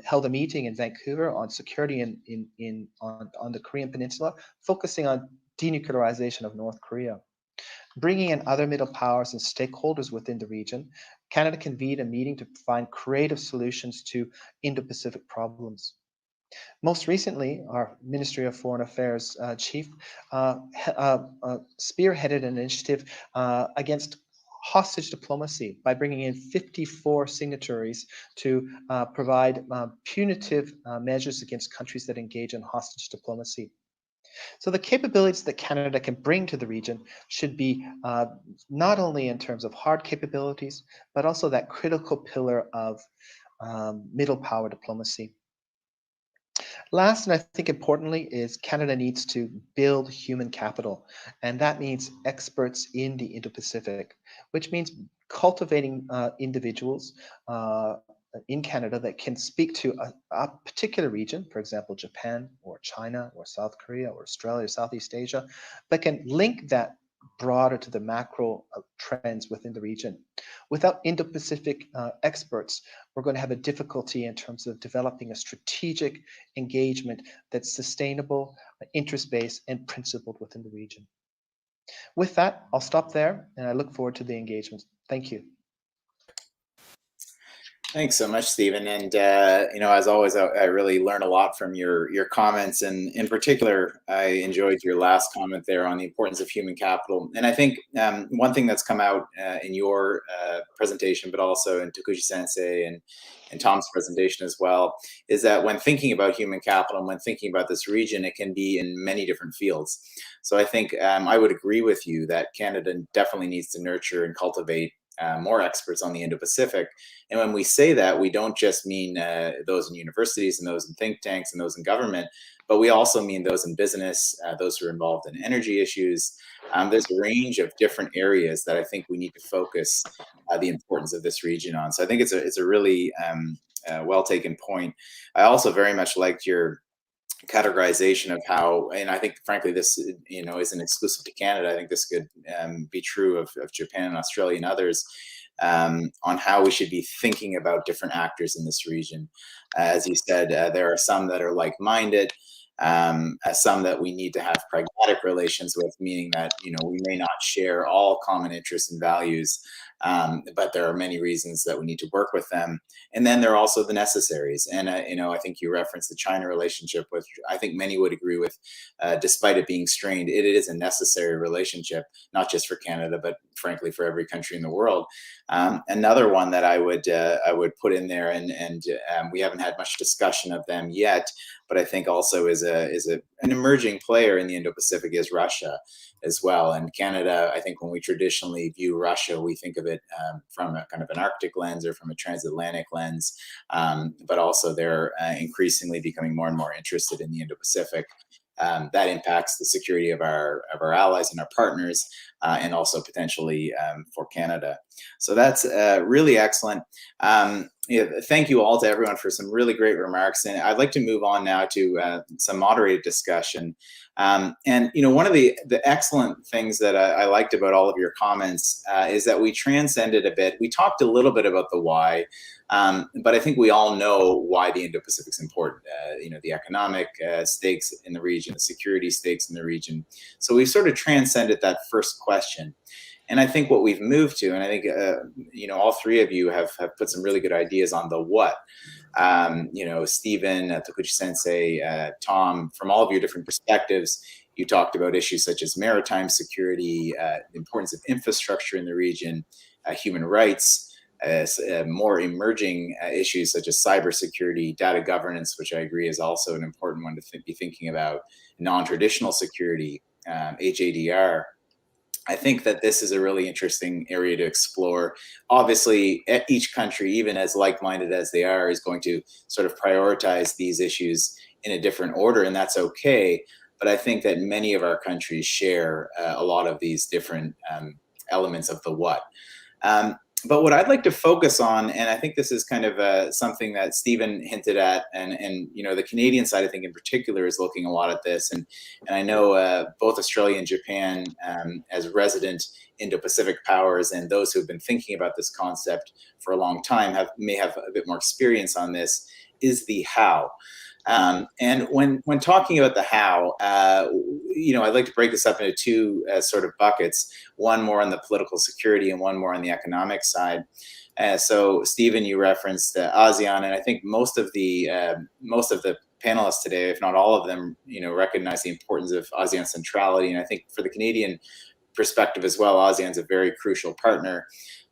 held a meeting in Vancouver on security on the Korean Peninsula, focusing on denuclearization of North Korea. Bringing in other middle powers and stakeholders within the region, Canada convened a meeting to find creative solutions to Indo-Pacific problems. Most recently, our Ministry of Foreign Affairs chief spearheaded an initiative against hostage diplomacy by bringing in 54 signatories to provide punitive measures against countries that engage in hostage diplomacy. So the capabilities that Canada can bring to the region should be not only in terms of hard capabilities, but also that critical pillar of middle power diplomacy. Last, and I think importantly, is Canada needs to build human capital, and that means experts in the Indo-Pacific, which means cultivating individuals in Canada that can speak to a particular region, for example, Japan or China or South Korea or Australia or Southeast Asia, but can link that broader to the macro trends within the region. Without Indo-Pacific experts, we're going to have a difficulty in terms of developing a strategic engagement that's sustainable, interest-based, and principled within the region. With that, I'll stop there, and I look forward to the engagement. Thank you. Thanks so much, Stephen. And as always, I really learn a lot from your comments. And in particular, I enjoyed your last comment there on the importance of human capital. And I think one thing that's come out in your presentation, but also in Tokushi Sensei and Tom's presentation as well, is that when thinking about human capital and when thinking about this region, it can be in many different fields. So I think I would agree with you that Canada definitely needs to nurture and cultivate more experts on the Indo-Pacific. And when we say that, we don't just mean those in universities and those in think tanks and those in government, but we also mean those in business, those who are involved in energy issues. There's a range of different areas that I think we need to focus the importance of this region on. So I think it's a really well taken point. I also very much liked your categorization of how, and I think frankly this isn't exclusive to Canada. I think this could be true of Japan and Australia and others, on how we should be thinking about different actors in this region. As you said, there are some that are like-minded, some that we need to have pragmatic relations with, meaning that we may not share all common interests and values, but there are many reasons that we need to work with them. And then there are also the necessaries. And I think you referenced the China relationship, which I think many would agree with, despite it being strained. It is a necessary relationship, not just for Canada, but frankly for every country in the world. Another one that I would put in there, and we haven't had much discussion of them yet, but I think also is an emerging player in the Indo-Pacific, is Russia as well. And Canada, I think when we traditionally view Russia, we think of it from a kind of an Arctic lens or from a transatlantic lens, but also they're increasingly becoming more and more interested in the Indo-Pacific. That impacts the security of our allies and our partners, and also potentially for Canada. So that's really excellent. Thank you all to everyone for some really great remarks. And I'd like to move on now to some moderated discussion. And one of the excellent things that I liked about all of your comments is that we transcended a bit. We talked a little bit about the why, but I think we all know why the Indo-Pacific is important. The economic stakes in the region, the security stakes in the region. So we've sort of transcended that first question. And I think what we've moved to, and I think all three of you have put some really good ideas on the what. Stephen, Tokuchi-sensei, Tom, from all of your different perspectives, you talked about issues such as maritime security, the importance of infrastructure in the region, human rights, more emerging issues such as cybersecurity, data governance, which I agree is also an important one to be thinking about, non-traditional security, HADR. I think that this is a really interesting area to explore. Obviously, each country, even as like-minded as they are, is going to sort of prioritize these issues in a different order, and that's okay. But I think that many of our countries share a lot of these different elements of the what. But what I'd like to focus on, and I think this is kind of something that Stephen hinted at, and the Canadian side, I think in particular, is looking a lot at this. And I know both Australia and Japan, as resident Indo-Pacific powers, and those who have been thinking about this concept for a long time may have a bit more experience on this, is the how. And when talking about the how, I'd like to break this up into two sort of buckets, one more on the political security and one more on the economic side. So, Stephen, you referenced ASEAN, and I think most of the panelists today, if not all of them, recognize the importance of ASEAN centrality. And I think for the Canadian perspective as well, ASEAN is a very crucial partner.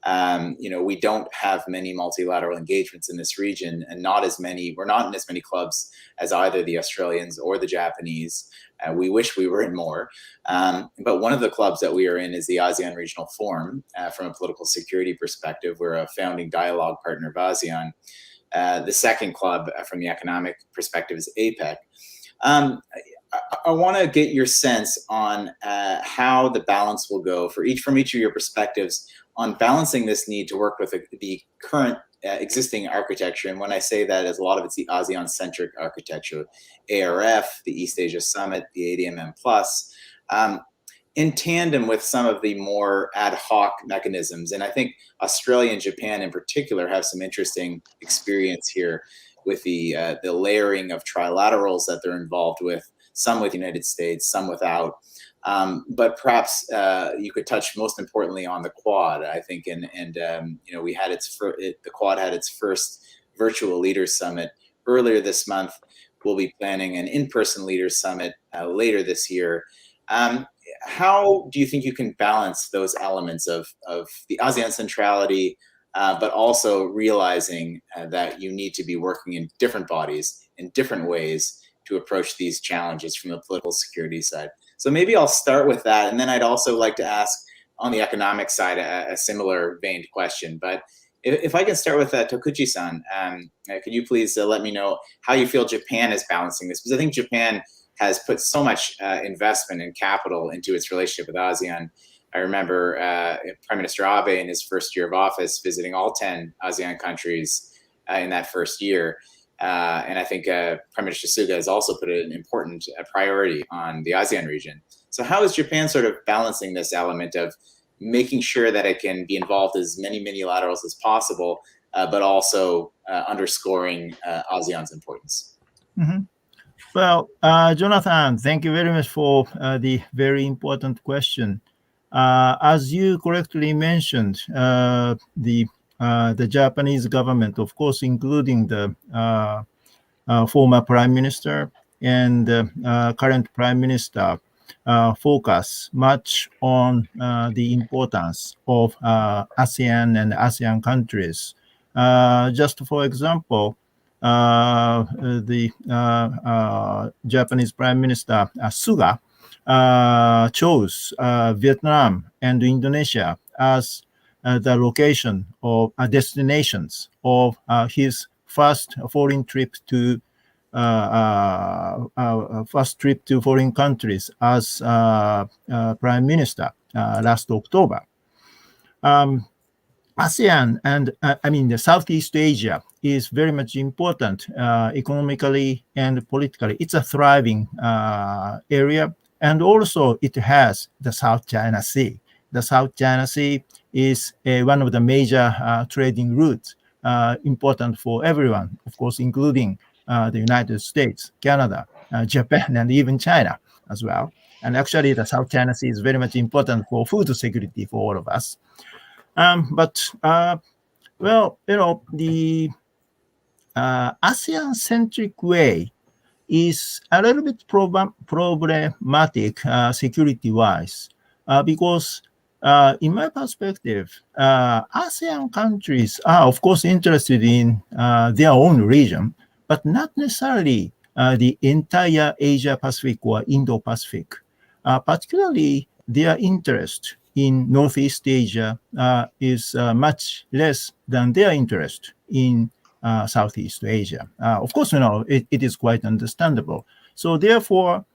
We don't have many multilateral engagements in this region, and we're not in as many clubs as either the Australians or the Japanese. We wish we were in more. But one of the clubs that we are in is the ASEAN Regional Forum. From a political security perspective, we're a founding dialogue partner of ASEAN. The second club from the economic perspective is APEC. I want to get your sense on how the balance will go from each of your perspectives on balancing this need to work with the current existing architecture. And when I say that, as a lot of it's the ASEAN-centric architecture, ARF, the East Asia Summit, the ADMM+, in tandem with some of the more ad hoc mechanisms. And I think Australia and Japan in particular have some interesting experience here with the layering of trilaterals that they're involved with, some with the United States, some without. But perhaps you could touch most importantly on the Quad, I think, and we had the Quad had its first virtual leaders summit earlier this month. We'll be planning an in-person leaders summit later this year. How do you think you can balance those elements of the ASEAN centrality, but also realizing that you need to be working in different bodies in different ways to approach these challenges from the political security side? So maybe I'll start with that. And then I'd also like to ask on the economic side a similar veined question. But if I can start with Tokuchi-san, could you please let me know how you feel Japan is balancing this? Because I think Japan has put so much investment and capital into its relationship with ASEAN. I remember Prime Minister Abe in his first year of office visiting all 10 ASEAN countries in that first year. And I think Prime Minister Suga has also put an important priority on the ASEAN region. So how is Japan sort of balancing this element of making sure that it can be involved as many multilaterals as possible, but also underscoring ASEAN's importance? Mm-hmm. Well, Jonathan, thank you very much for the very important question. As you correctly mentioned, the Japanese government, of course, including the former prime minister and current prime minister, focus much on the importance of ASEAN and ASEAN countries. Just for example, the Japanese Prime Minister Suga chose Vietnam and Indonesia as the location of destinations of his first foreign trip to foreign countries as prime minister last October. ASEAN and the Southeast Asia is very much important economically and politically. It's a thriving area, and also it has the South China Sea. The South China Sea is one of the major trading routes, important for everyone, of course, including the United States, Canada, Japan, and even China as well. And actually, the South China Sea is very much important for food security for all of us. Well, the ASEAN-centric way is a little bit problematic security-wise because, in my perspective, ASEAN countries are, of course, interested in their own region, but not necessarily the entire Asia-Pacific or Indo-Pacific. Particularly, their interest in Northeast Asia is much less than their interest in Southeast Asia. Of course, it is quite understandable. So therefore,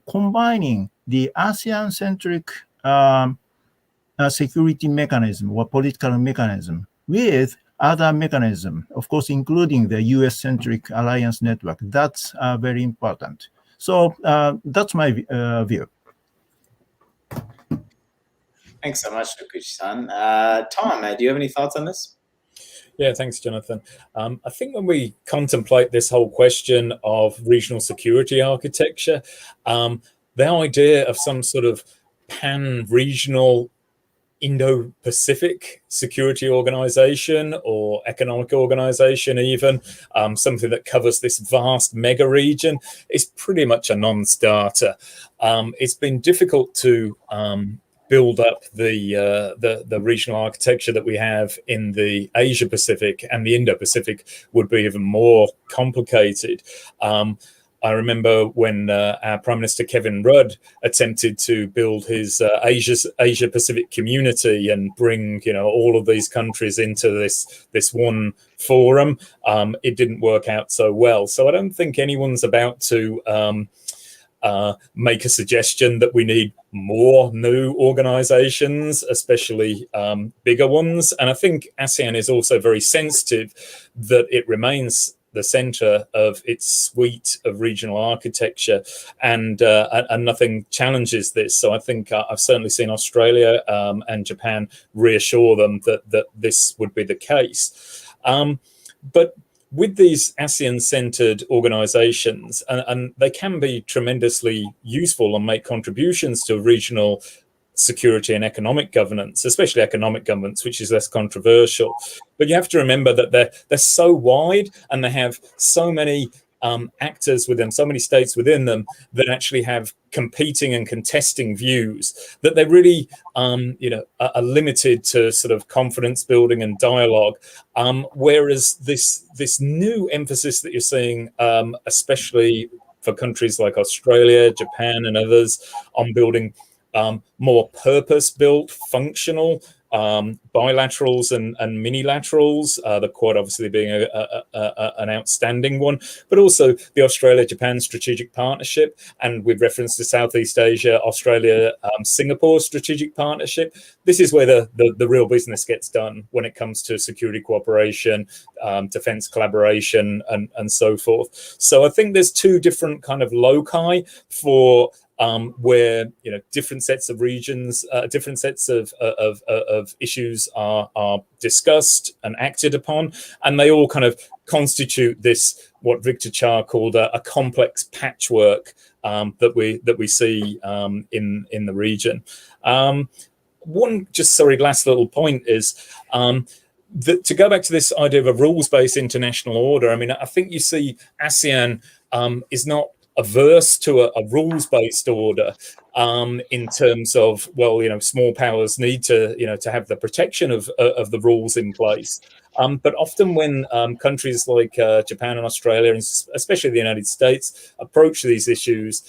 combining the ASEAN-centric security mechanism or political mechanism with other mechanism, of course, including the US-centric alliance network, that's very important. So that's my view. Thanks so much, Tokushi-san. Tom, do you have any thoughts on this? Yeah, thanks, Jonathan. I think when we contemplate this whole question of regional security architecture, the idea of some sort of pan-regional Indo-Pacific security organization or economic organization, even something that covers this vast mega region, is pretty much a non-starter. It's been difficult to build up the regional architecture that we have in the Asia Pacific, and the Indo-Pacific would be even more complicated. I remember when our Prime Minister Kevin Rudd attempted to build his Asia Pacific community and bring all of these countries into this one forum. It didn't work out so well. So I don't think anyone's about to make a suggestion that we need more new organizations, especially bigger ones. And I think ASEAN is also very sensitive that it remains the center of its suite of regional architecture, and nothing challenges this. So I think I've certainly seen Australia and Japan reassure them that this would be the case. But with these ASEAN-centered organizations, and they can be tremendously useful and make contributions to regional security and economic governance, especially economic governance, which is less controversial. But you have to remember that they're so wide, and they have so many actors within, so many states within them that actually have competing and contesting views, that they really are limited to sort of confidence building and dialogue. Whereas this new emphasis that you're seeing, especially for countries like Australia, Japan, and others, on building more purpose-built, functional bilaterals and minilaterals, the Quad obviously being an outstanding one, but also the Australia-Japan Strategic Partnership, and with reference to Southeast Asia, Australia-Singapore Strategic Partnership. This is where the real business gets done when it comes to security cooperation, defense collaboration, and so forth. So I think there's two different kind of loci for where different sets of regions, different sets of issues are discussed and acted upon, and they all kind of constitute this what Victor Cha called a complex patchwork that we see in the region. One last little point is to go back to this idea of a rules-based international order. I mean, I think you see ASEAN is not averse to a rules-based order in terms of, well, small powers need to have the protection of the rules in place. But often when countries like Japan and Australia, and especially the United States, approach these issues,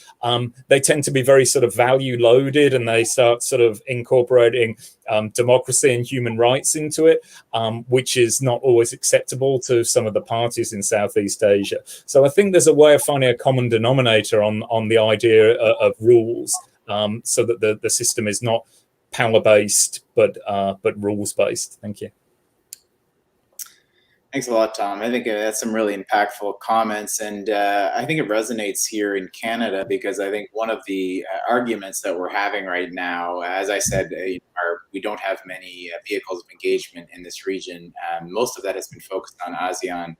they tend to be very sort of value loaded, and they start sort of incorporating democracy and human rights into it, which is not always acceptable to some of the parties in Southeast Asia. So I think there's a way of finding a common denominator on the idea of rules, so that the system is not power-based but rules-based. Thank you. Thanks a lot, Tom. I think that's some really impactful comments, and I think it resonates here in Canada, because I think one of the arguments that we're having right now, as I said, we don't have many vehicles of engagement in this region. Most of that has been focused on ASEAN,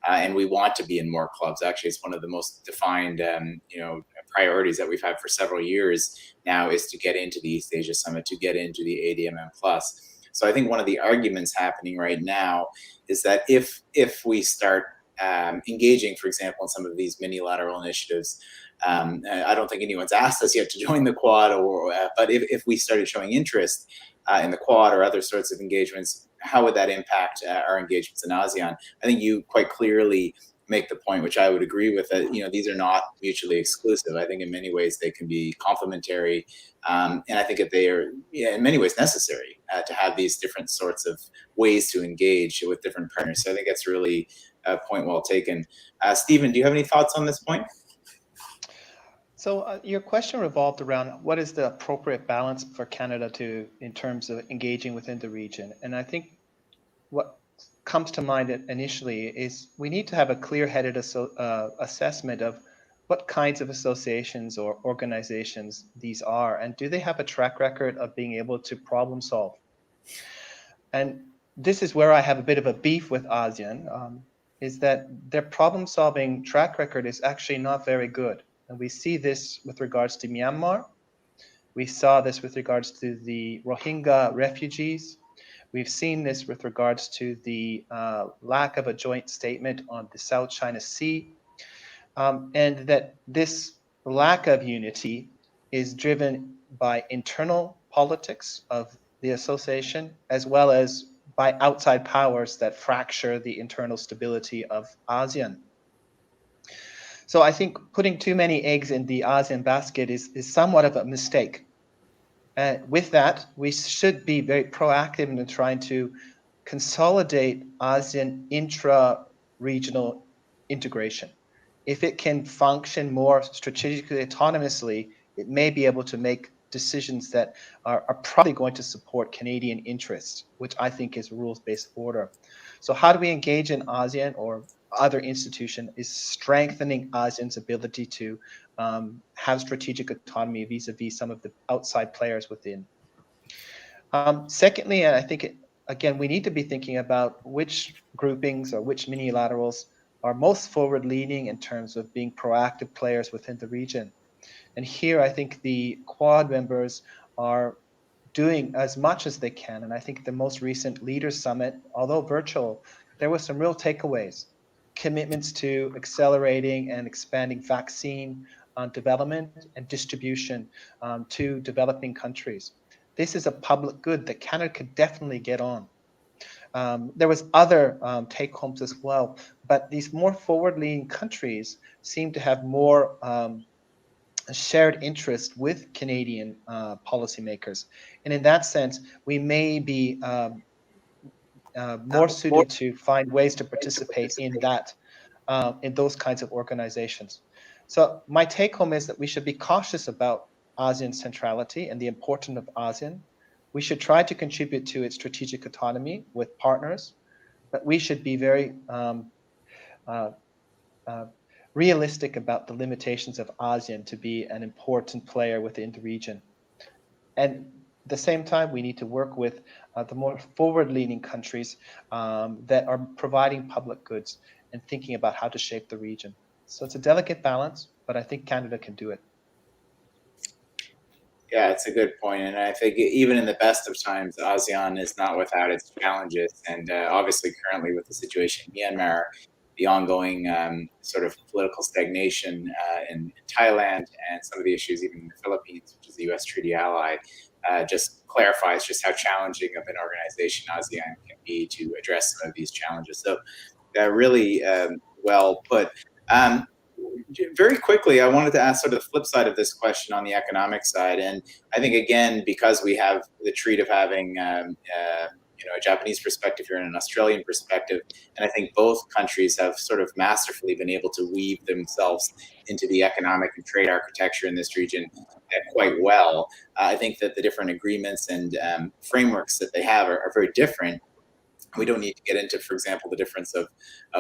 and we want to be in more clubs. Actually, it's one of the most defined priorities that we've had for several years now, is to get into the East Asia Summit, to get into the ADMM+. So I think one of the arguments happening right now is that if we start engaging, for example, in some of these mini-lateral initiatives, I don't think anyone's asked us yet to join the Quad, but if we started showing interest in the Quad or other sorts of engagements, how would that impact our engagements in ASEAN? I think you quite clearly make the point, which I would agree with, that these are not mutually exclusive. I think in many ways they can be complementary, and I think that they are in many ways necessary to have these different sorts of ways to engage with different partners. So I think that's really a point well taken. Stephen, do you have any thoughts on this point? So your question revolved around what is the appropriate balance for Canada in terms of engaging within the region, and I think what comes to mind initially is we need to have a clear-headed assessment of what kinds of associations or organizations these are, and do they have a track record of being able to problem solve. And this is where I have a bit of a beef with ASEAN, is that their problem solving track record is actually not very good. And we see this with regards to Myanmar. We saw this with regards to the Rohingya refugees. We've seen this with regards to the lack of a joint statement on the South China Sea, and that this lack of unity is driven by internal politics of the association, as well as by outside powers that fracture the internal stability of ASEAN. So I think putting too many eggs in the ASEAN basket is somewhat of a mistake. With that, we should be very proactive in trying to consolidate ASEAN intra-regional integration. If it can function more strategically autonomously, it may be able to make decisions that are probably going to support Canadian interests, which I think is a rules-based order. So how do we engage in ASEAN or other institution is strengthening ASEAN's ability to have strategic autonomy vis-a-vis some of the outside players within. Secondly, and I think, again, we need to be thinking about which groupings or which minilaterals are most forward-leaning in terms of being proactive players within the region. And here, I think the Quad members are doing as much as they can. And I think the most recent Leaders Summit, although virtual, there were some real takeaways. Commitments to accelerating and expanding vaccine development and distribution to developing countries. This is a public good that Canada could definitely get on. There was other take-homes as well, but these more forward-leaning countries seem to have more a shared interest with Canadian policymakers. And in that sense, we may be more suited to find ways to participate in that, in those kinds of organizations. So my take home is that we should be cautious about ASEAN centrality and the importance of ASEAN. We should try to contribute to its strategic autonomy with partners, but we should be very realistic about the limitations of ASEAN to be an important player within the region. And at the same time, we need to work with the more forward-leaning countries that are providing public goods and thinking about how to shape the region. So it's a delicate balance, but I think Canada can do it. Yeah, it's a good point. And I think even in the best of times, ASEAN is not without its challenges. And obviously, currently with the situation in Myanmar, the ongoing sort of political stagnation in Thailand, and some of the issues even in the Philippines, which is a U.S. treaty ally, just clarifies just how challenging of an organization ASEAN can be to address some of these challenges. So really well put. Very quickly, I wanted to ask sort of the flip side of this question on the economic side. And I think, again, because we have the treat of having a Japanese perspective here and an Australian perspective, and I think both countries have sort of masterfully been able to weave themselves into the economic and trade architecture in this region quite well. I think that the different agreements and frameworks that they have are very different. We don't need to get into, for example, the difference of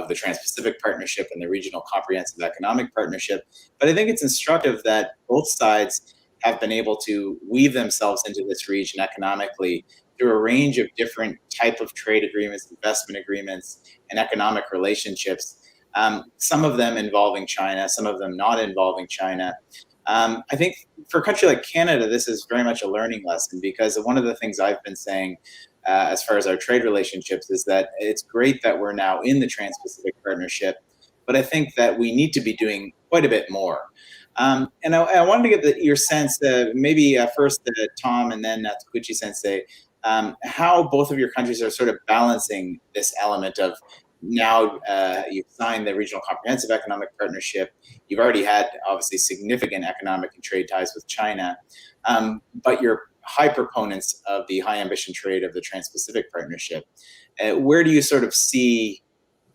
the Trans-Pacific Partnership and the Regional Comprehensive Economic Partnership. But I think it's instructive that both sides have been able to weave themselves into this region economically through a range of different type of trade agreements, investment agreements, and economic relationships, some of them involving China, some of them not involving China. I think for a country like Canada, this is very much a learning lesson, because one of the things I've been saying as far as our trade relationships is that it's great that we're now in the Trans-Pacific Partnership, but I think that we need to be doing quite a bit more. And I wanted to get your sense, maybe first Tom and then Tokuchi-sensei, how both of your countries are sort of balancing this element of now you've signed the Regional Comprehensive Economic Partnership. You've already had, obviously, significant economic and trade ties with China, but you're high proponents of the high ambition trade of the Trans-Pacific Partnership. Where do you sort of see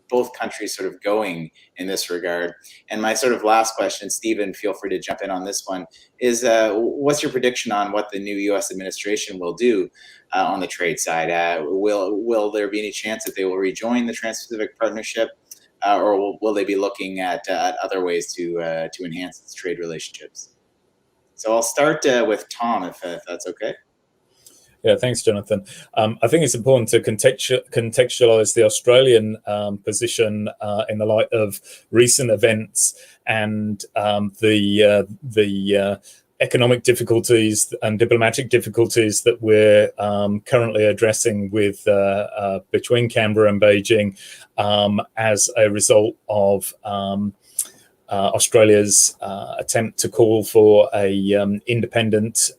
both countries sort of going in this regard? And my sort of last question, Stephen, feel free to jump in on this one, is what's your prediction on what the new U.S. administration will do on the trade side? Will there be any chance that they will rejoin the Trans-Pacific Partnership, or will they be looking at other ways to enhance its trade relationships? So I'll start with Tom, if that's okay. Yeah, thanks, Jonathan. I think it's important to contextualize the Australian position in the light of recent events and the economic difficulties and diplomatic difficulties that we're currently addressing with between Canberra and Beijing as a result of Australia's attempt to call for a independent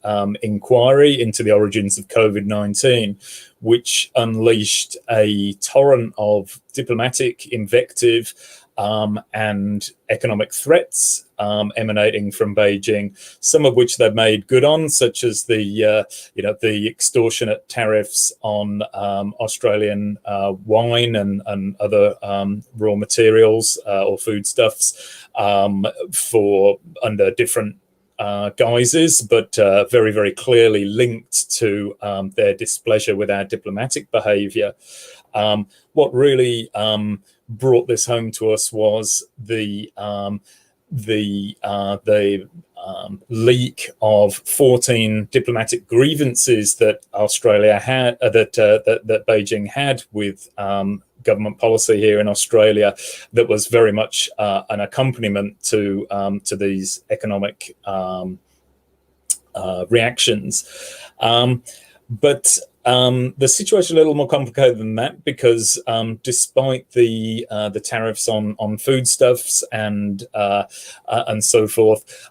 inquiry into the origins of COVID-19, which unleashed a torrent of diplomatic invective and economic threats emanating from Beijing, some of which they've made good on, such as the extortionate tariffs on Australian wine and other raw materials or foodstuffs for under different guises, but very, very clearly linked to their displeasure with our diplomatic behaviour. What really brought this home to us was the leak of 14 diplomatic grievances that Australia had, that Beijing had with government policy here in Australia, that was very much an accompaniment to these economic reactions. But the situation is a little more complicated than that, because despite the tariffs on foodstuffs and so forth,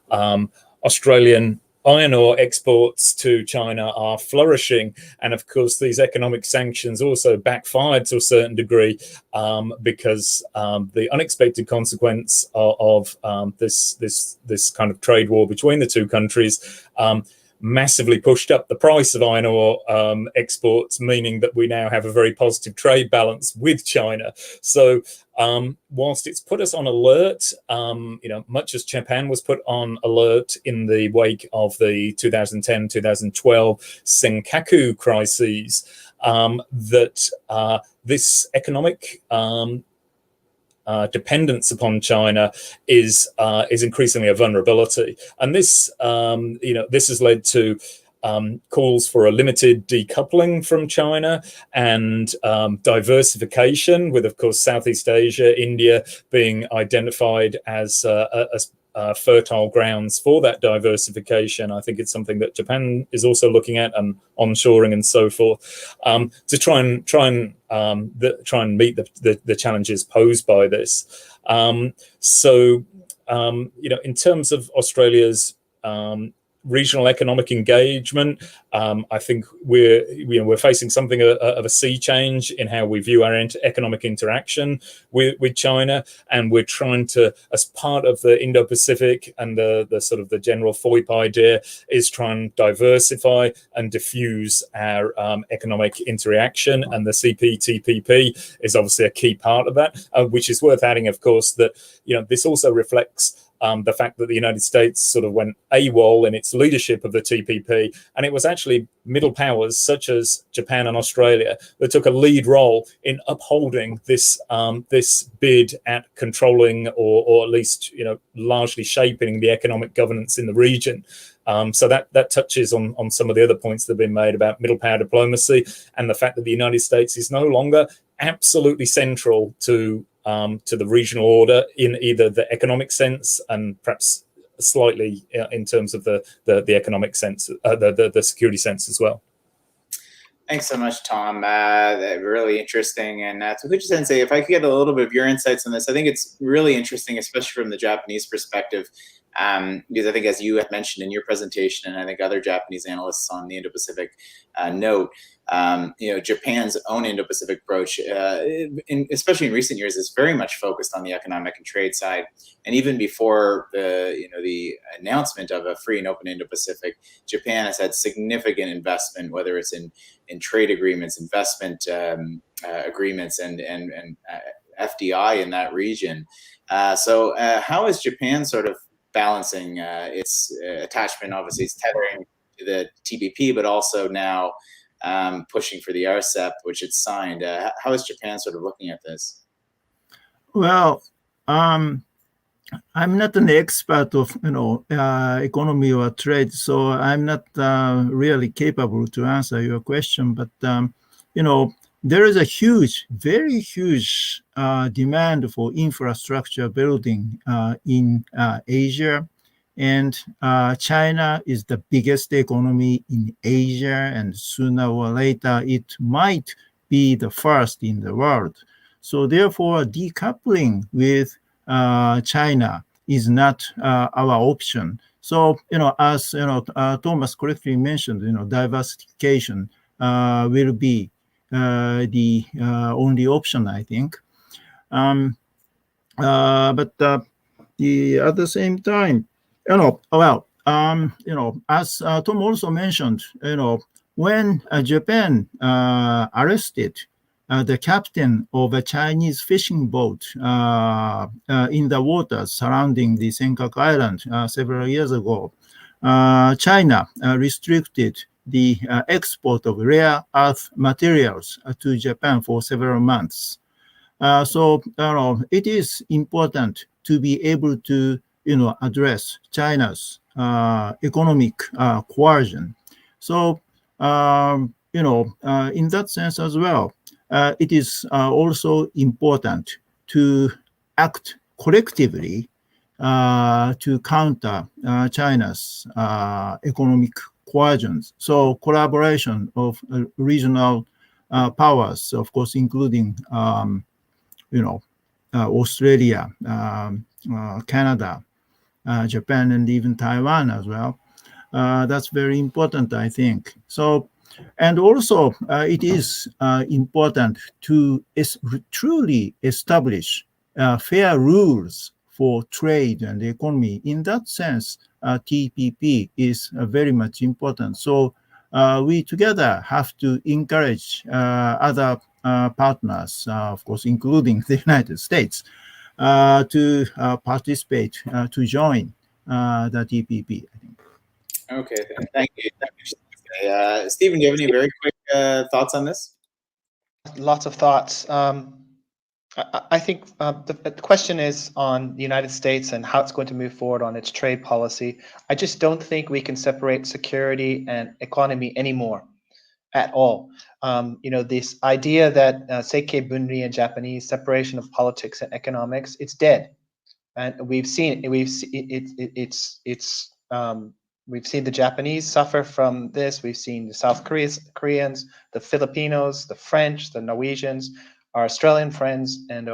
Australian iron ore exports to China are flourishing. And of course, these economic sanctions also backfired to a certain degree because the unexpected consequence of this kind of trade war between the two countries massively pushed up the price of iron ore exports, meaning that we now have a very positive trade balance with China. So whilst it's put us on alert, much as Japan was put on alert in the wake of the 2010-2012 Senkaku crises, that this economic dependence upon China is increasingly a vulnerability, and this has led to calls for a limited decoupling from China and diversification, with of course Southeast Asia, India being identified as fertile grounds for that diversification. I think it's something that Japan is also looking at, and onshoring and so forth, to try and meet the challenges posed by this. In terms of Australia's regional economic engagement, I think we're facing something of a sea change in how we view our economic interaction with China, and we're trying to, as part of the Indo-Pacific and the sort of the general FOIP idea, is try and diversify and diffuse our economic interaction, and the CPTPP is obviously a key part of that, which is worth adding, of course, that this also reflects the fact that the United States sort of went AWOL in its leadership of the TPP, and it was actually middle powers such as Japan and Australia that took a lead role in upholding this bid at controlling or at least largely shaping the economic governance in the region. So that touches on some of the other points that have been made about middle power diplomacy, and the fact that the United States is no longer absolutely central to the regional order in either the economic sense and perhaps slightly in terms of the economic sense, the security sense as well. Thanks so much, Tom. Really interesting. And Tokuchi-sensei, if I could get a little bit of your insights on this, I think it's really interesting, especially from the Japanese perspective, because I think, as you had mentioned in your presentation, and I think other Japanese analysts on the Indo-Pacific note, Japan's own Indo-Pacific approach, especially in recent years, is very much focused on the economic and trade side. And even before the announcement of a free and open Indo-Pacific, Japan has had significant investment, whether it's in trade agreements, investment agreements, and FDI in that region. So how is Japan sort of balancing its attachment? Obviously, it's tethering to the TPP, but also now pushing for the RCEP, which it's signed. How is Japan sort of looking at this? Well, I'm not an expert of economy or trade, so I'm not really capable to answer your question. But there is a very huge demand for infrastructure building in Asia. And China is the biggest economy in Asia, and sooner or later it might be the first in the world. So therefore, decoupling with China is not our option. So as Thomas correctly mentioned, diversification will be the only option, I think. But at the same time, as Tom also mentioned, when Japan arrested the captain of a Chinese fishing boat in the waters surrounding the Senkaku Island several years ago, China restricted the export of rare earth materials to Japan for several months. So it is important to be able to address China's economic coercion. So in that sense as well, it is also important to act collectively to counter China's economic coercions. So collaboration of regional powers, of course, including Australia, Canada, Japan, and even Taiwan as well, That's very important, I think. So, and also it is important to truly establish fair rules for trade and the economy. In that sense, TPP is very much important. So we together have to encourage other partners, of course, including the United States, to participate, to join the TPP, I think. Okay, thank you. Stephen, do you have any very quick thoughts on this? Lots of thoughts. I think the question is on the United States and how it's going to move forward on its trade policy. I just don't think we can separate security and economy anymore at all. This idea that seikei bunri in Japanese, separation of politics and economics, it's dead. And we've seen we've seen the Japanese suffer from this. We've seen the South Koreans, the Filipinos, the French, the Norwegians, our Australian friends, and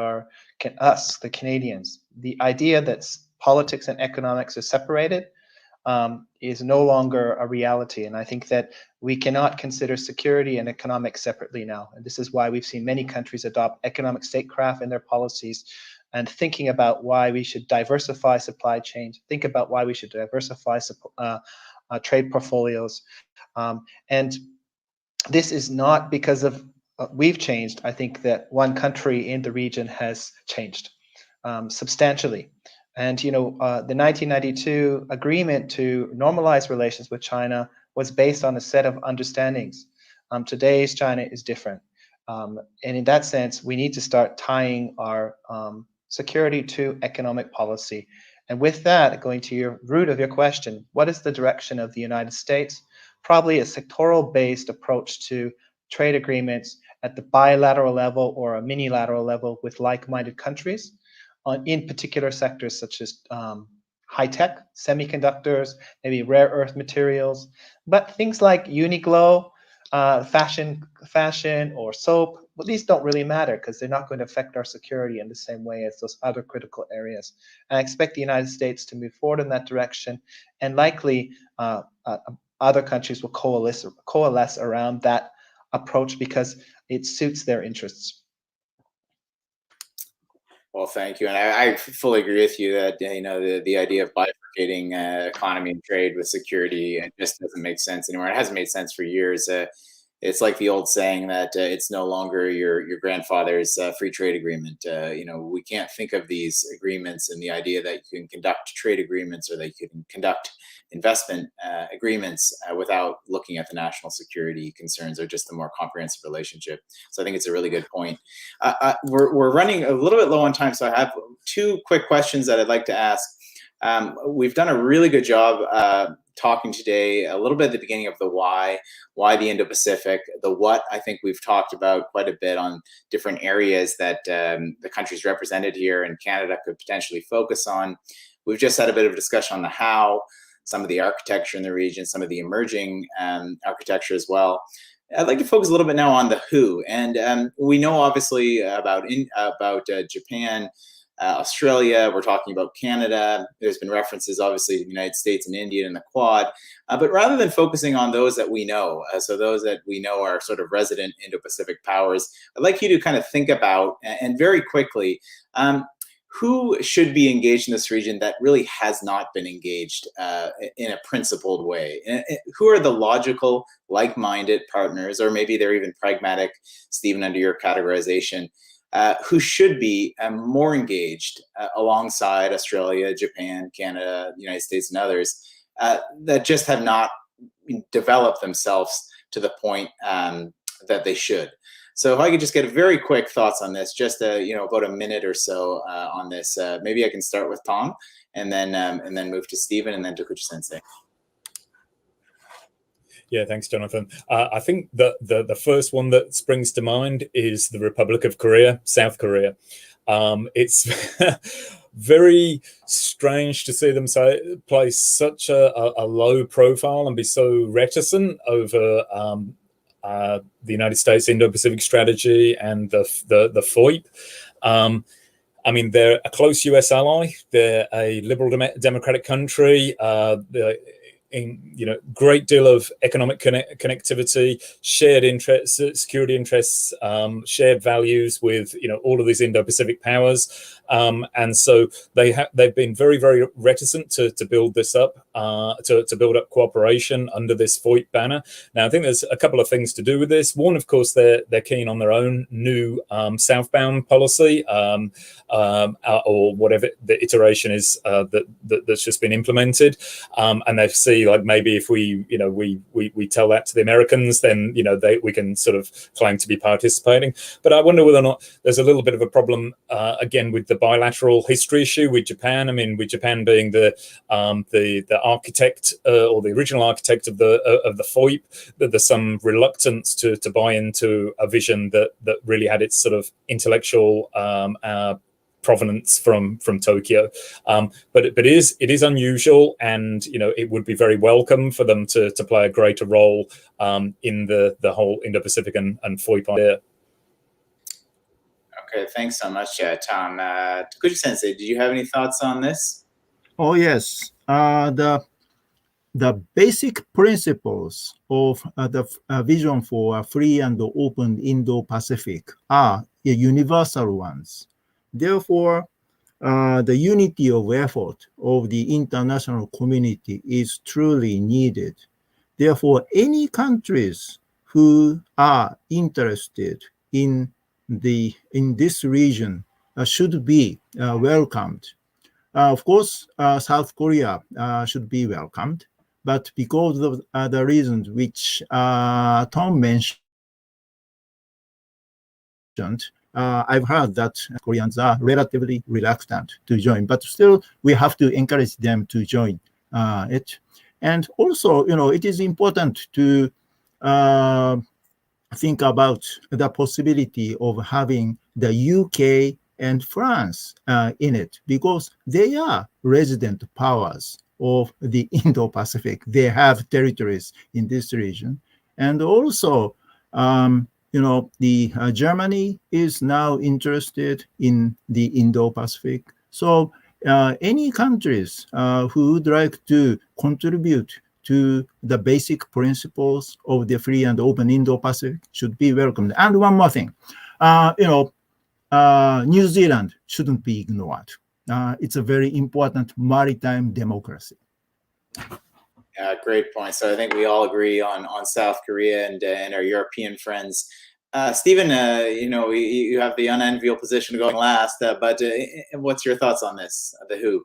us, the Canadians. The idea that politics and economics are separated is no longer a reality. And I think that we cannot consider security and economics separately now. And this is why we've seen many countries adopt economic statecraft in their policies, and thinking about why we should diversify supply chains, think about why we should diversify trade portfolios. And this is not because of we've changed. I think that one country in the region has changed substantially. And the 1992 agreement to normalize relations with China was based on a set of understandings. Today's China is different. And in that sense, we need to start tying our security to economic policy. And with that, going to your root of your question, what is the direction of the United States? Probably a sectoral-based approach to trade agreements at the bilateral level or a mini-lateral level with like-minded countries in particular sectors such as high-tech, semiconductors, maybe rare earth materials, but things like Uniqlo, fashion or soap, well, these don't really matter because they're not going to affect our security in the same way as those other critical areas. And I expect the United States to move forward in that direction, and likely other countries will coalesce around that approach because it suits their interests. Well, thank you, and I fully agree with you that the idea of bifurcating economy and trade with security, it just doesn't make sense anymore. It hasn't made sense for years. It's like the old saying that it's no longer your grandfather's free trade agreement. We can't think of these agreements and the idea that you can conduct trade agreements or that you can conduct investment agreements without looking at the national security concerns or just a more comprehensive relationship. So I think it's a really good point. We're running a little bit low on time, so I have two quick questions that I'd like to ask. We've done a really good job talking today a little bit at the beginning of the why the Indo-Pacific. The what, I think we've talked about quite a bit on different areas that the countries represented here in Canada could potentially focus on. We've just had a bit of a discussion on the how, some of the architecture in the region, some of the emerging architecture as well. I'd like to focus a little bit now on the who. And we know obviously about Japan, Australia, we're talking about Canada. There's been references, obviously, to the United States and India and the Quad. But rather than focusing on those that we know, so those that we know are sort of resident Indo-Pacific powers, I'd like you to kind of think about, and very quickly, who should be engaged in this region that really has not been engaged in a principled way? Who are the logical, like-minded partners, or maybe they're even pragmatic, Stephen, under your categorization, who should be more engaged alongside Australia, Japan, Canada, the United States, and others that just have not developed themselves to the point that they should. So if I could just get very quick thoughts on this, just about a minute or so on this. Maybe I can start with Tom, and then move to Stephen, and then Tokuchi-sensei. Yeah, thanks, Jonathan. I think that the first one that springs to mind is the Republic of Korea, South Korea. It's very strange to see them play such a low profile and be so reticent over the United States Indo-Pacific strategy and the FOIP. I mean, they're a close US ally. They're a liberal democratic country. great deal of economic connectivity, shared interests, security interests, shared values with all of these Indo-Pacific powers, and so they've been very, very reticent to build this up, to build up cooperation under this FOIP banner. Now, I think there's a couple of things to do with this. One, of course, they're keen on their own new southbound policy, or whatever the iteration is that's just been implemented, and they see like maybe if we tell that to the Americans, then we can sort of claim to be participating. But I wonder whether or not there's a little bit of a problem again with the bilateral history issue with Japan. I mean, with Japan being the architect or the original architect of the FOIP, that there's some reluctance to buy into a vision that really had its sort of intellectual provenance from Tokyo, but it is unusual, and it would be very welcome for them to play a greater role in the whole Indo-Pacific and FOIP idea. Okay, thanks so much, Tom. Tokushi Sensei, did you have any thoughts on this? Oh yes, the basic principles of the vision for a free and open Indo-Pacific are universal ones. Therefore, the unity of effort of the international community is truly needed. Therefore, any countries who are interested in this region should be welcomed. Of course, South Korea should be welcomed, but because of the reasons which Tom mentioned, I've heard that Koreans are relatively reluctant to join, but still we have to encourage them to join it. And also, it is important to think about the possibility of having the UK and France in it, because they are resident powers of the Indo-Pacific. They have territories in this region. And also, Germany is now interested in the Indo-Pacific. So any countries who would like to contribute to the basic principles of the free and open Indo-Pacific should be welcomed. And one more thing, New Zealand shouldn't be ignored. It's a very important maritime democracy. Great point. So I think we all agree on South Korea and our European friends. Stephen, you have the unenviable position of going last, but what's your thoughts on this, the WHO?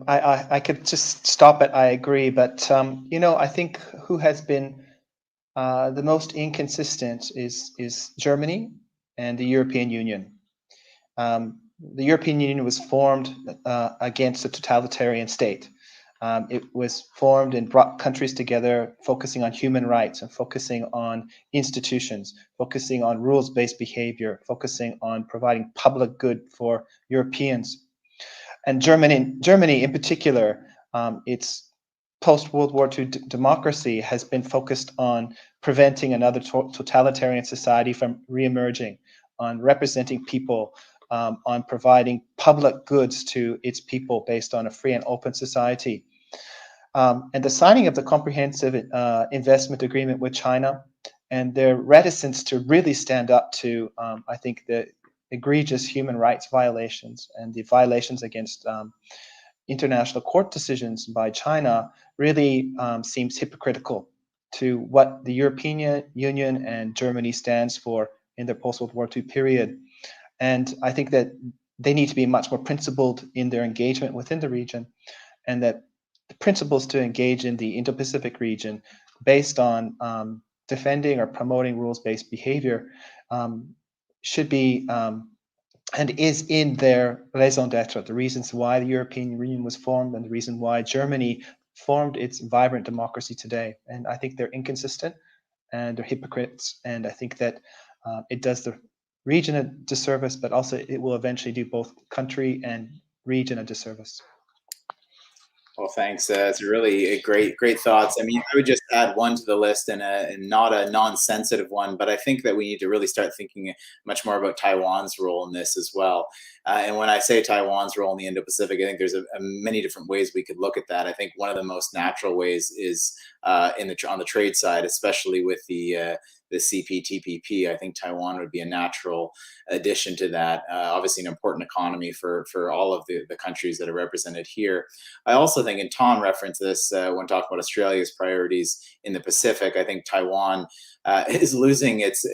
I could just stop it. I agree, but I think who has been the most inconsistent is Germany and the European Union. The European Union was formed against a totalitarian state. It was formed and brought countries together, focusing on human rights and focusing on institutions, focusing on rules-based behavior, focusing on providing public good for Europeans. And Germany in particular, its post-World War II democracy has been focused on preventing another totalitarian society from reemerging, on representing people, on providing public goods to its people based on a free and open society. And the signing of the comprehensive investment agreement with China and their reticence to really stand up to, I think, the egregious human rights violations and the violations against international court decisions by China really seems hypocritical to what the European Union and Germany stands for in their post-World War II period. And I think that they need to be much more principled in their engagement within the region, and that the principles to engage in the Indo-Pacific region based on defending or promoting rules-based behavior should be and is in their raison d'etre, the reasons why the European Union was formed and the reason why Germany formed its vibrant democracy today. And I think they're inconsistent and they're hypocrites. And I think that it does the region a disservice, but also it will eventually do both country and region a disservice. Well, thanks. It's really great thoughts. I mean, I would just add one to the list, and not a non-sensitive one, but I think that we need to really start thinking much more about Taiwan's role in this as well. And when I say Taiwan's role in the Indo-Pacific, I think there's many different ways we could look at that. I think one of the most natural ways is on the trade side, especially with the CPTPP. I think Taiwan would be a natural addition to that. Obviously, an important economy for all of the countries that are represented here. I also think, and Tom referenced this when talking about Australia's priorities in the Pacific, I think Taiwan is losing its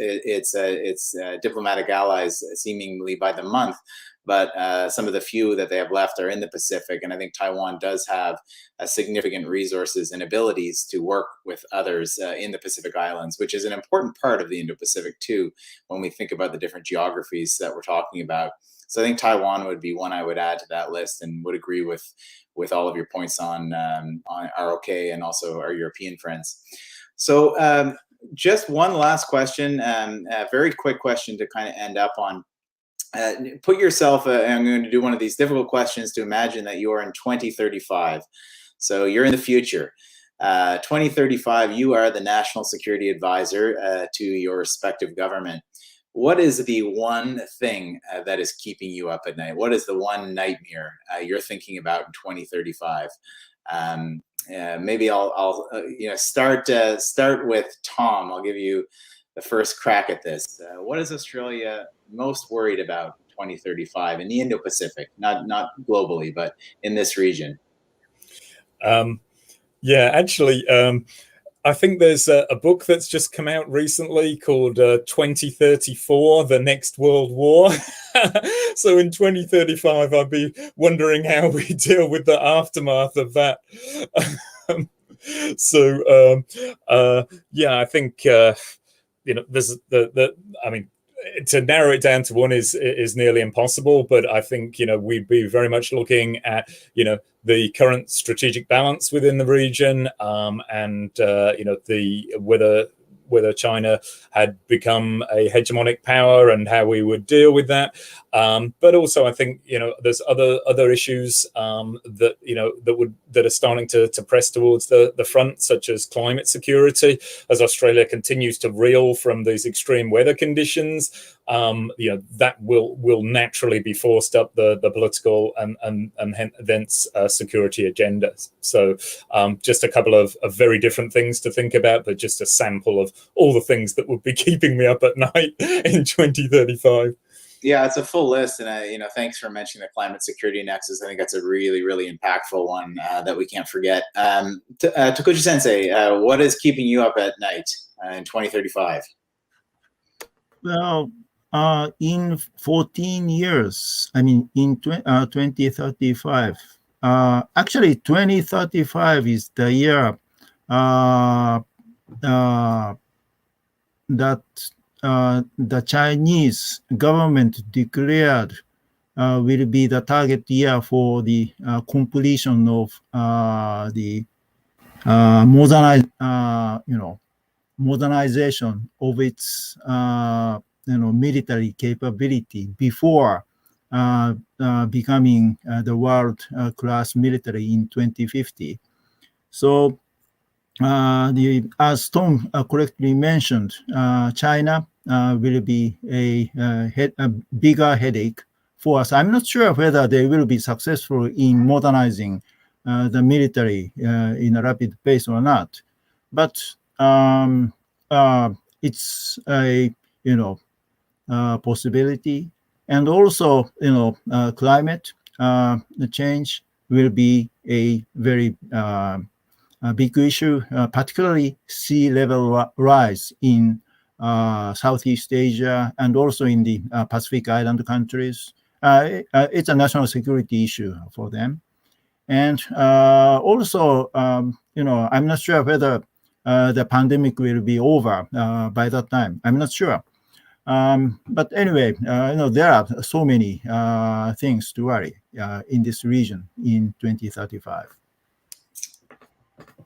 diplomatic allies seemingly by the month. But some of the few that they have left are in the Pacific. And I think Taiwan does have significant resources and abilities to work with others in the Pacific Islands, which is an important part of the Indo-Pacific too, when we think about the different geographies that we're talking about. So I think Taiwan would be one I would add to that list, and would agree with all of your points on ROK and also our European friends. So just one last question, a very quick question to kind of end up on. Put yourself, I'm going to do one of these difficult questions to imagine that you are in 2035. So you're in the future. 2035, you are the national security advisor to your respective government. What is the one thing that is keeping you up at night? What is the one nightmare you're thinking about in 2035? Maybe I'll start with Tom. I'll give you the first crack at this. What is Australia most worried about in 2035 in the Indo-Pacific, not globally, but in this region? Yeah, actually, I think there's a book that's just come out recently called 2034, The Next World War. So in 2035, I'll be wondering how we deal with the aftermath of that. Yeah, I think, there's I mean, to narrow it down to one is nearly impossible, but I think we'd be very much looking at the current strategic balance within the region, and whether China had become a hegemonic power and how we would deal with that. But also, I think there's other issues that are starting to press towards the front, such as climate security, as Australia continues to reel from these extreme weather conditions. That will naturally be forced up the political and thence security agendas. So just a couple of very different things to think about, but just a sample of all the things that would be keeping me up at night in 2035. Yeah, it's a full list, and thanks for mentioning the climate security nexus. I think that's a really, really impactful one that we can't forget. Tokushi Sensei, what is keeping you up at night in 2035? Well, in 14 years, I mean, in 2035, actually 2035 is the year that the Chinese government declared will be the target year for the completion of the modernization of its military capability before becoming the world-class military in 2050. So, as Tom correctly mentioned, China will be a bigger headache for us. I'm not sure whether they will be successful in modernizing the military in a rapid pace or not, but it's a possibility. And also, climate change will be a very big issue, particularly sea level rise in Southeast Asia and also in the Pacific Island countries. It's a national security issue for them. And also, I'm not sure whether the pandemic will be over by that time. I'm not sure. But anyway, there are so many things to worry in this region in 2035.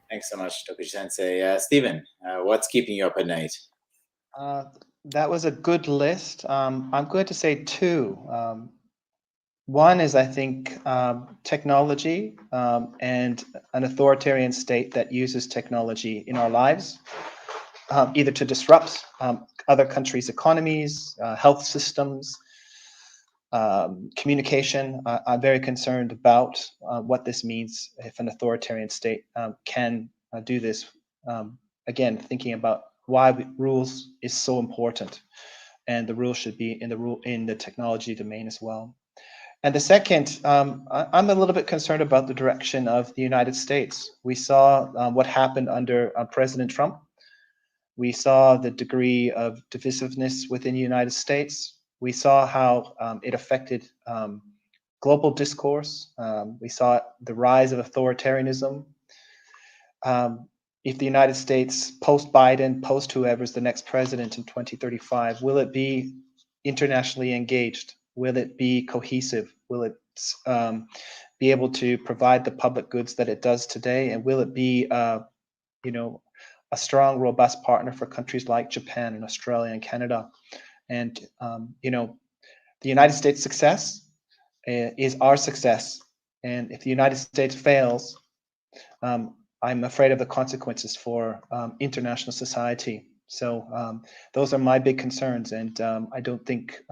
Thanks so much, Tokushi Sensei. Stephen, what's keeping you up at night? That was a good list. I'm going to say two. One is, I think, technology and an authoritarian state that uses technology in our lives, either to disrupt other countries' economies, health systems, communication. I'm very concerned about what this means if an authoritarian state can do this. Again, thinking about why rules is so important, and the rules should be in the technology domain as well. And the second, I'm a little bit concerned about the direction of the United States. We saw what happened under President Trump. We saw the degree of divisiveness within the United States. We saw how it affected global discourse. We saw the rise of authoritarianism. If the United States, post-Biden, post whoever's the next president in 2035, will it be internationally engaged? Will it be cohesive? Will it be able to provide the public goods that it does today? And will it be, a strong, robust partner for countries like Japan and Australia and Canada? And the United States' success is our success. And if the United States fails, I'm afraid of the consequences for international society. So those are my big concerns, and I don't think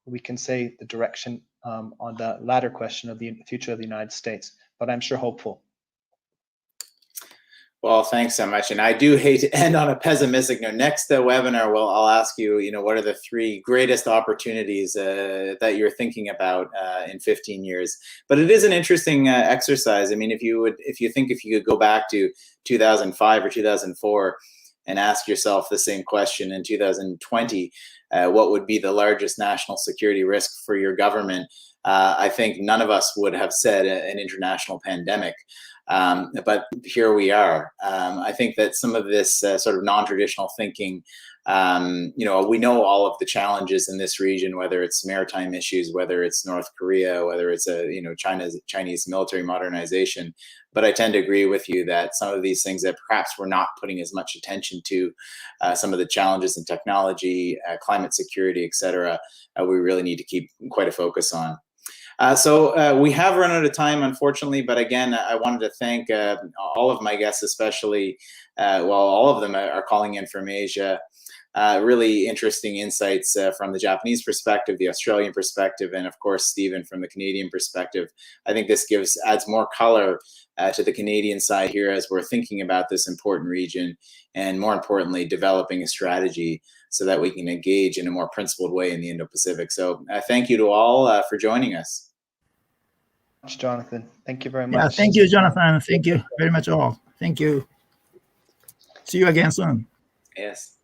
we can say the direction on the latter question of the future of the United States, but I'm sure hopeful. Well, thanks so much. And I do hate to end on a pessimistic note. Next webinar, I'll ask you, what are the 3 greatest opportunities that you're thinking about in 15 years? But it is an interesting exercise. I mean, if you could go back to 2005 or 2004 and ask yourself the same question in 2020, what would be the largest national security risk for your government? I think none of us would have said an international pandemic. But here we are. I think that some of this sort of non-traditional thinking, we know all of the challenges in this region, whether it's maritime issues, whether it's North Korea, whether it's Chinese military modernization. But I tend to agree with you that some of these things that perhaps we're not putting as much attention to, some of the challenges in technology, climate security, et cetera, we really need to keep quite a focus on. So we have run out of time, unfortunately, but again, I wanted to thank all of my guests, especially, all of them are calling in from Asia. Really interesting insights from the Japanese perspective, the Australian perspective, and of course, Stephen from the Canadian perspective. I think this adds more color to the Canadian side here as we're thinking about this important region, and more importantly, developing a strategy so that we can engage in a more principled way in the Indo-Pacific. So thank you to all for joining us. Jonathan, thank you very much. Yeah, thank you, Jonathan. Thank you very much all. Thank you. See you again soon. Yes.